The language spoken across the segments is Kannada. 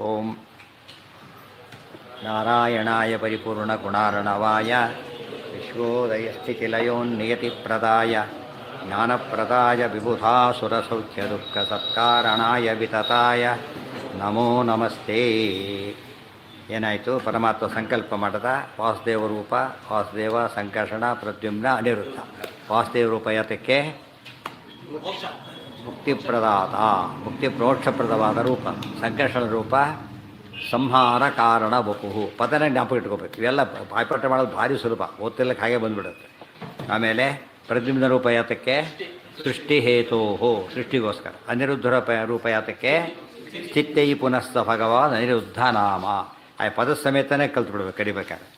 ಓಂ ನಾರಾಯಣಾಯ ಪರಿಪೂರ್ಣಗುಣಾರ್ಣವಾಯ ವಿಶ್ವೋದಯಸ್ಥಿತಿಲಯೋನ್ನಿಯತಿಪ್ರದಾಯ ಜ್ಞಾನಪ್ರದಾಯ ವಿಬುಧಾಸುರಸೌಖ್ಯದುಃಖಸತ್ಕಾರಣಾಯ ವಿತತಾಯ ನಮೋ ನಮಸ್ತೆ. ಏನಾಯಿತು? ಪರಮಾತ್ಮ ಸಂಕಲ್ಪ ಮಾಡದ ವಾಸುದೇವ ರೂಪ, ವಾಸುದೇವ, ಸಂಕರ್ಷಣ, ಪ್ರದ್ಯುಮ್ನ, ಅನಿರುದ್ಧ. ವಾಸುದೇವ ರೂಪ ಯಾತಕ್ಕೆ? ಮುಕ್ತಿಪ್ರದಾತ, ಮುಕ್ತಿ ಪ್ರೋಕ್ಷಪ್ರದವಾದ ರೂಪ. ಸಂಕರ್ಷಣ ರೂಪ ಸಂಹಾರ ಕಾರಣ ವಪುಹು. ಪದನ ಜ್ಞಾಪಕ ಇಟ್ಕೋಬೇಕು. ಇವೆಲ್ಲ ಬಾಯ್ಪಾಠ ಮಾಡೋದು ಭಾರಿ ಸುಲಭ, ಓದ್ತಿಲ್ಲಕ್ಕೆ ಹಾಗೆ ಬಂದುಬಿಡುತ್ತೆ. ಆಮೇಲೆ ಪ್ರದ್ಯುಮ್ನ ರೂಪ ಯಾತಕ್ಕೆ? ಸೃಷ್ಟಿ ಹೇತೋಹೋ, ಸೃಷ್ಟಿಗೋಸ್ಕರ. ಅನಿರುದ್ಧ ರೂಪ ಯಾತಕ್ಕೆ? ಸ್ಥಿತ್ಯೈ ಪುನಸ್ಸ ಭಗವಾನ್ ಅನಿರುದ್ಧ ನಾಮ. ಆ ಪದ ಸಮೇತನೇ ಕಲ್ತ್ಬಿಡ್ಬೇಕು ಕರಿಬೇಕಾದ್ರೆ.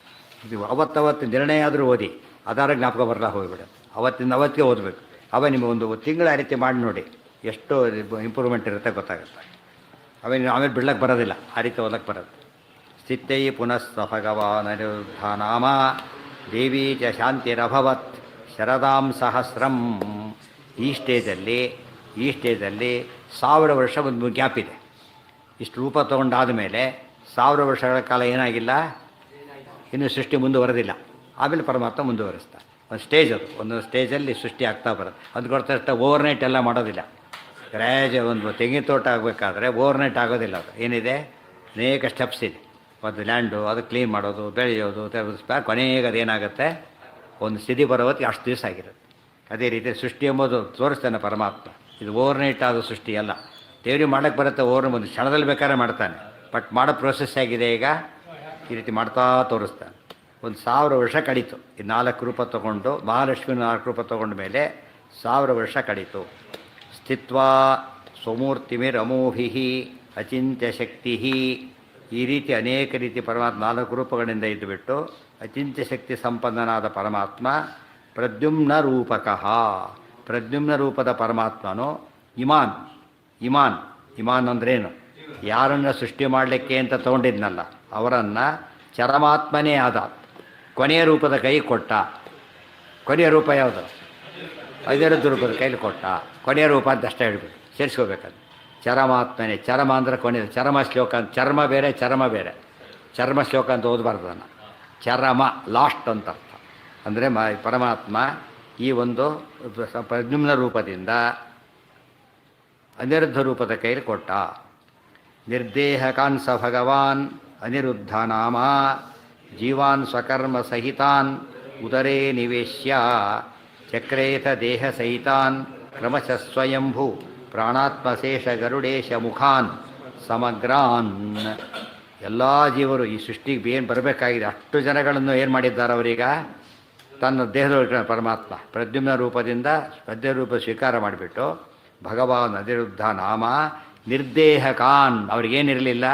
ಇದು ಅವತ್ತವತ್ತು ನಿರ್ಣಯ ಆದರೂ ಓದಿ, ಅದಾರ ಜ್ಞಾಪಕ ಬರಲ್ಲ ಹೋಗಿಬಿಡುತ್ತೆ. ಅವತ್ತಿಂದ ಅವತ್ತಿಗೆ ಓದಬೇಕು. ಅವ ನಿಮಗೆ ಒಂದು ತಿಂಗಳ ಆ ರೀತಿ ಮಾಡಿ ನೋಡಿ, ಎಷ್ಟು ಇಂಪ್ರೂವ್ಮೆಂಟ್ ಇರುತ್ತೆ ಗೊತ್ತಾಗುತ್ತೆ. ಆಮೇಲೆ ಬಿಡ್ಲಕ್ಕೆ ಬರೋದಿಲ್ಲ, ಆ ರೀತಿ ಓದಕ್ಕೆ ಬರೋದು. ಸ್ಥಿತ್ಯೈ ಪುನಸ್ಸ ಭಗವಾನ್ ಅನಿರುದ್ಧ ನಾಮ ದೇವಿ ಚ ಶಾಂತಿರಭವತ್ ಶರದಾಂ ಸಹಸ್ರಂ. ಈ ಸ್ಟೇಜಲ್ಲಿ 1000 ವರ್ಷ ಒಂದು ಗ್ಯಾಪ್ ಇದೆ. ಇಷ್ಟು ರೂಪ ತೊಗೊಂಡಾದ ಮೇಲೆ 1000 ವರ್ಷಗಳ ಕಾಲ ಏನಾಗಿಲ್ಲ, ಇನ್ನು ಸೃಷ್ಟಿ ಮುಂದುವರೆದಿಲ್ಲ. ಆಮೇಲೆ ಪರಮಾತ್ಮ ಮುಂದುವರಿಸ್ತಾ ಒಂದು ಸ್ಟೇಜ್, ಅದು ಒಂದೊಂದು ಸ್ಟೇಜಲ್ಲಿ ಸೃಷ್ಟಿ ಆಗ್ತಾ ಬರುತ್ತೆ. ಅದು ಕೊಡ್ತಾ ಓವರ್ನೈಟ್ ಎಲ್ಲ ಮಾಡೋದಿಲ್ಲ. ಒಂದು ತೆಂಗಿನ ತೋಟ ಆಗಬೇಕಾದ್ರೆ ಓವರ್ನೈಟ್ ಆಗೋದಿಲ್ಲ. ಅದು ಏನಿದೆ, ಅನೇಕ ಸ್ಟೆಪ್ಸ್ ಇದೆ. ಒಂದು ಲ್ಯಾಂಡು, ಅದು ಕ್ಲೀನ್ ಮಾಡೋದು, ಬೆಳೆಯೋದು, ಕೊನೆಗೆ ಅದೇನಾಗುತ್ತೆ, ಒಂದು ಸ್ಥಿತಿ ಬರೋವತ್ತಿಗೆ ಅಷ್ಟು ದಿವಸ ಆಗಿರುತ್ತೆ. ಅದೇ ರೀತಿ ಸೃಷ್ಟಿ ಎಂಬುದು ತೋರಿಸ್ತಾನೆ ಪರಮಾತ್ಮ. ಇದು ಓವರ್ನೈಟ್ ಆದ ಸೃಷ್ಟಿ ಅಲ್ಲ. ದೇವ್ರಿಗೆ ಮಾಡೋಕ್ಕೆ ಬರುತ್ತೆ, ಒಂದು ಕ್ಷಣದಲ್ಲಿ ಬೇಕಾದ್ರೆ ಮಾಡ್ತಾನೆ. ಬಟ್ ಮಾಡೋ ಪ್ರೋಸೆಸ್ ಆಗಿದೆ. ಈಗ ಈ ರೀತಿ ಮಾಡ್ತಾ ತೋರಿಸ್ತಾನೆ. ಒಂದು 1000 ವರ್ಷ ಕಳೀತು. ಈ 4 ರೂಪ ತೊಗೊಂಡು, ಮಹಾಲಕ್ಷ್ಮಿ 4 ರೂಪ ತೊಗೊಂಡ ಮೇಲೆ 1000 ವರ್ಷ ಕಳೀತು. ಸ್ಥಿತ್ವಾ ಸ್ವಮೂರ್ತಿಮಿರಮೋಭಿ ಅಚಿಂತ್ಯ ಶಕ್ತಿ. ಈ ರೀತಿ ಅನೇಕ ರೀತಿ ಪರಮಾತ್ಮ 4 ರೂಪಗಳಿಂದ ಇದ್ದುಬಿಟ್ಟು ಅಚಿಂತ್ಯ ಶಕ್ತಿ ಸಂಪನ್ನನಾದ ಪರಮಾತ್ಮ ಪ್ರದ್ಯುಮ್ನ ರೂಪಕಃ. ಪ್ರದ್ಯುಮ್ನ ರೂಪದ ಪರಮಾತ್ಮನು ಇಮಾನ್ ಅಂದ್ರೇನು? ಯಾರನ್ನು ಸೃಷ್ಟಿ ಮಾಡಲಿಕ್ಕೆ ಅಂತ ತೊಗೊಂಡಿದ್ನಲ್ಲ ಅವರನ್ನು ಚರಮಾತ್ಮನೇ ಆದ. ಕೊನೆಯ ರೂಪದ ಕೈ ಕೊಟ್ಟ. ಕೊನೆಯ ರೂಪ ಯಾವುದು? ಅನಿರುದ್ಧ ರೂಪದ ಕೈಲಿ ಕೊಟ್ಟ. ಕೊನೆಯ ರೂಪ ಅಂತ ಅಷ್ಟೇ ಹೇಳ್ಬೇಕು, ಸೇರಿಸ್ಕೋಬೇಕದು. ಚರಮಾತ್ಮನೇ. ಚರಮ ಅಂದರೆ ಕೊನೆಯದು. ಚರ್ಮ ಶ್ಲೋಕ ಅಂತ, ಚರ್ಮ ಬೇರೆ ಚರ್ಮ ಬೇರೆ. ಚರ್ಮ ಶ್ಲೋಕ ಅಂತ ಓದಬಾರ್ದು ಅದನ್ನು. ಚರಮ ಲಾಸ್ಟ್ ಅಂತ ಅರ್ಥ. ಅಂದರೆ ಪರಮಾತ್ಮ ಈ ಒಂದು ಪ್ರದ್ಯುಮ್ನ ರೂಪದಿಂದ ಅನಿರುದ್ಧ ರೂಪದ ಕೈಲಿ ಕೊಟ್ಟ. ನಿರ್ದೇಹಕಾನ್ ಸ ಭಗವಾನ್ ಅನಿರುದ್ಧ ನಾಮ ಜೀವಾನ್ ಸ್ವಕರ್ಮ ಸಹಿತಾನ್ ಉದರೇ ನಿವೇಶ್ಯ ಚಕ್ರೇತ ದೇಹ ಸಹಿತಾನ್ ಕ್ರಮಶಃ ಸ್ವಯಂಭೂ ಪ್ರಾಣಾತ್ಮಶೇಷ ಗರುಡೇಶ ಮುಖಾನ್ ಸಮಗ್ರಾನ್. ಎಲ್ಲ ಜೀವರು ಈ ಸೃಷ್ಟಿಗೆ ಏನು ಬರಬೇಕಾಗಿದೆ ಅಷ್ಟು ಜನಗಳನ್ನು ಏನು ಮಾಡಿದ್ದಾರೆ ಅವರೀಗ? ತನ್ನ ದೇಹದೊಳಗೆ ಪರಮಾತ್ಮ ಪ್ರದ್ಯುಮ್ನ ರೂಪದಿಂದ ಪದ್ಯ ರೂಪ ಸ್ವೀಕಾರ ಮಾಡಿಬಿಟ್ಟು ಭಗವಾನ್ ಅನಿರುದ್ಧ ನಾಮ ನಿರ್ದೇಹಕಾನ್. ಅವ್ರಿಗೇನಿರಲಿಲ್ಲ,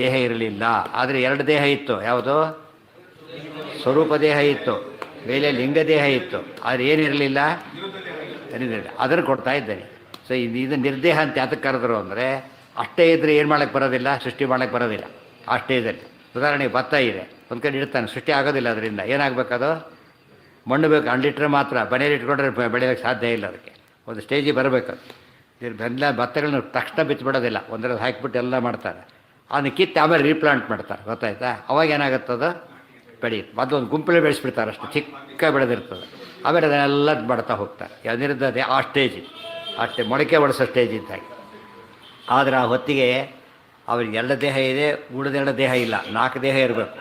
ದೇಹ ಇರಲಿಲ್ಲ. ಆದರೆ 2 ದೇಹ ಇತ್ತು. ಯಾವುದು? ಸ್ವರೂಪ ದೇಹ ಇತ್ತು, ಮೇಲೆ ಲಿಂಗ ದೇಹ ಇತ್ತು. ಆದರೆ ಏನಿರಲಿಲ್ಲ, ಅದನ್ನು ಕೊಡ್ತಾ ಇದ್ದೇನೆ. ಸೊ ಇದು ನಿರ್ದೇಹ ಅಂತ ಯಾತಕ್ಕೆ ಕರೆದ್ರು ಅಂದರೆ, ಅಷ್ಟೇ ಇದ್ದರೆ ಏನು ಮಾಡೋಕ್ಕೆ ಬರೋದಿಲ್ಲ, ಸೃಷ್ಟಿ ಮಾಡೋಕ್ಕೆ ಬರೋದಿಲ್ಲ. ಆ ಸ್ಟೇಜಲ್ಲಿ ಉದಾಹರಣೆಗೆ ಭತ್ತ ಇದೆ, ಒಂದು ಕಡೆ ಇಡ್ತಾನೆ, ಸೃಷ್ಟಿ ಆಗೋದಿಲ್ಲ. ಅದರಿಂದ ಏನಾಗಬೇಕದು? ಮಣ್ಣು ಬೇಕು. ಅಂಡಿಟ್ರೆ ಮಾತ್ರ, ಮನೇಲಿ ಇಟ್ಕೊಂಡ್ರೆ ಬೆಳೆಯೋಕ್ಕೆ ಸಾಧ್ಯ ಇಲ್ಲ. ಅದಕ್ಕೆ ಒಂದು ಸ್ಟೇಜಿಗೆ ಬರಬೇಕದು. ಎಲ್ಲ ಭತ್ತಗಳನ್ನ ತಕ್ಷಣ ಬಿತ್ತುಬಿಡೋದಿಲ್ಲ, ಒಂದರಲ್ಲಿ ಹಾಕಿಬಿಟ್ಟು ಎಲ್ಲ ಮಾಡ್ತಾರೆ. ಅದನ್ನ ಕಿತ್ತು ಆಮೇಲೆ ರೀಪ್ಲಾಂಟ್ ಮಾಡ್ತಾರೆ, ಗೊತ್ತಾಯ್ತಾ? ಅವಾಗ ಏನಾಗುತ್ತದು? ಬೆಳೆಯುತ್ತೆ. ಮೊದಲು ಒಂದು ಗುಂಪಲ್ಲಿ ಬೆಳೆಸ್ಬಿಡ್ತಾರೆ, ಅಷ್ಟು ಚಿಕ್ಕ ಬೆಳೆದಿರ್ತದೆ. ಆಮೇಲೆ ಅದನ್ನೆಲ್ಲ ಮಾಡ್ತಾ ಹೋಗ್ತಾರೆ. ಅದಿರ್ತದೆ ಆ ಸ್ಟೇಜ್, ಅಷ್ಟೇ ಮೊಳಕೆ ಒಡಿಸೋ ಸ್ಟೇಜ್ ಇದ್ದಾಗೆ. ಆದರೆ ಆ ಹೊತ್ತಿಗೆ ಅವ್ರಿಗೆ 2 ದೇಹ ಇದೆ, ಉಳಿದೆರಡು ದೇಹ ಇಲ್ಲ. 4 ದೇಹ ಇರಬೇಕು.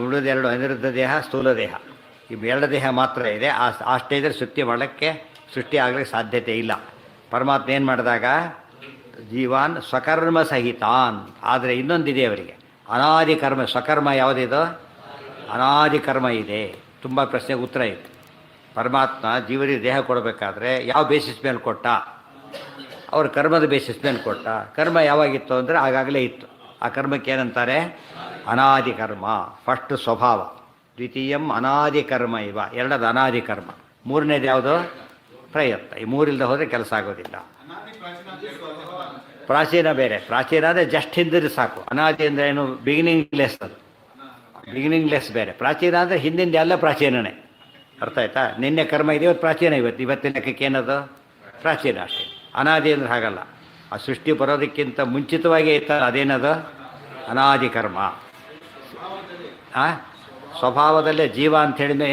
ಉಳಿದೆರಡು ಅನಿರುದ್ಧ ದೇಹ, ಸ್ಥೂಲ ದೇಹ, ಈ 2 ದೇಹ ಮಾತ್ರ ಇದೆ. ಆ ಸ್ಟೇಜಲ್ಲಿ ಸೃಷ್ಟಿ ಆಗಲಿಕ್ಕೆ ಸಾಧ್ಯತೆ ಇಲ್ಲ. ಪರಮಾತ್ಮ ಏನು ಮಾಡಿದಾಗ ಜೀವಾನ್ ಸ್ವಕರ್ಮ ಸಹಿತಾನ್. ಆದರೆ ಇನ್ನೊಂದಿದೆ ಅವರಿಗೆ, ಅನಾದಿ ಕರ್ಮ. ಸ್ವಕರ್ಮ ಯಾವುದಿದು? ಅನಾದಿ ಕರ್ಮ ಇದೆ. ತುಂಬ ಪ್ರಶ್ನೆಗೆ ಉತ್ತರ ಇದೆ. ಪರಮಾತ್ಮ ಜೀವರಿಗೆ ದೇಹ ಕೊಡಬೇಕಾದ್ರೆ ಯಾವ ಬೇಸಿಸ್ ಮೇಲೆ ಕೊಟ್ಟ? ಅವ್ರ ಕರ್ಮದ ಬೇಸಿಸ್ ಮೇಲೆ ಕೊಟ್ಟ. ಕರ್ಮ ಯಾವಾಗಿತ್ತು ಅಂದರೆ ಆಗಾಗಲೇ ಇತ್ತು. ಆ ಕರ್ಮಕ್ಕೆ ಏನಂತಾರೆ? ಅನಾದಿ ಕರ್ಮ. ಫಸ್ಟ್ ಸ್ವಭಾವ, ದ್ವಿತೀಯಂ ಅನಾದಿ ಕರ್ಮ ಇವ. 2 ಅನಾದಿ ಕರ್ಮ. 3ನೇದು ಯಾವುದು? ಪ್ರಯತ್ನ. ಈ 3 ಇಲ್ಲದೆ ಹೋದರೆ ಕೆಲಸ ಆಗೋದಿಲ್ಲ. ಪ್ರಾಚೀನ ಬೇರೆ. ಪ್ರಾಚೀನ ಅಂದರೆ ಜಸ್ಟ್ ಹಿಂದಿದ್ದು ಸಾಕು. ಅನಾದಿ ಅಂದರೆ ಏನು? ಬಿಗಿನಿಂಗ್ಲೆಸ್. ಅದು ಬಿಗಿನಿಂಗ್ಲೆಸ್ ಬೇರೆ. ಪ್ರಾಚೀನ ಅಂದರೆ ಹಿಂದಿಂದ ಎಲ್ಲ ಪ್ರಾಚೀನನೇ. ಅರ್ಥ ಆಯ್ತಾ? ನಿನ್ನೆ ಕರ್ಮ ಇದೆ, ಇವತ್ತು ಪ್ರಾಚೀನ. ಇವತ್ತಿನ ಲೆಕ್ಕಕ್ಕೆ ಏನದು? ಪ್ರಾಚೀನ ಅಷ್ಟೇ. ಅನಾದಿ ಅಂದರೆ ಹಾಗಲ್ಲ. ಆ ಸೃಷ್ಟಿ ಬರೋದಕ್ಕಿಂತ ಮುಂಚಿತವಾಗಿ ಇರ್ತಾರೆ, ಅದೇನದು ಅನಾದಿ ಕರ್ಮ. ಸ್ವಭಾವದಲ್ಲೇ ಜೀವ ಅಂತ ಹೇಳಿದ್ರೆ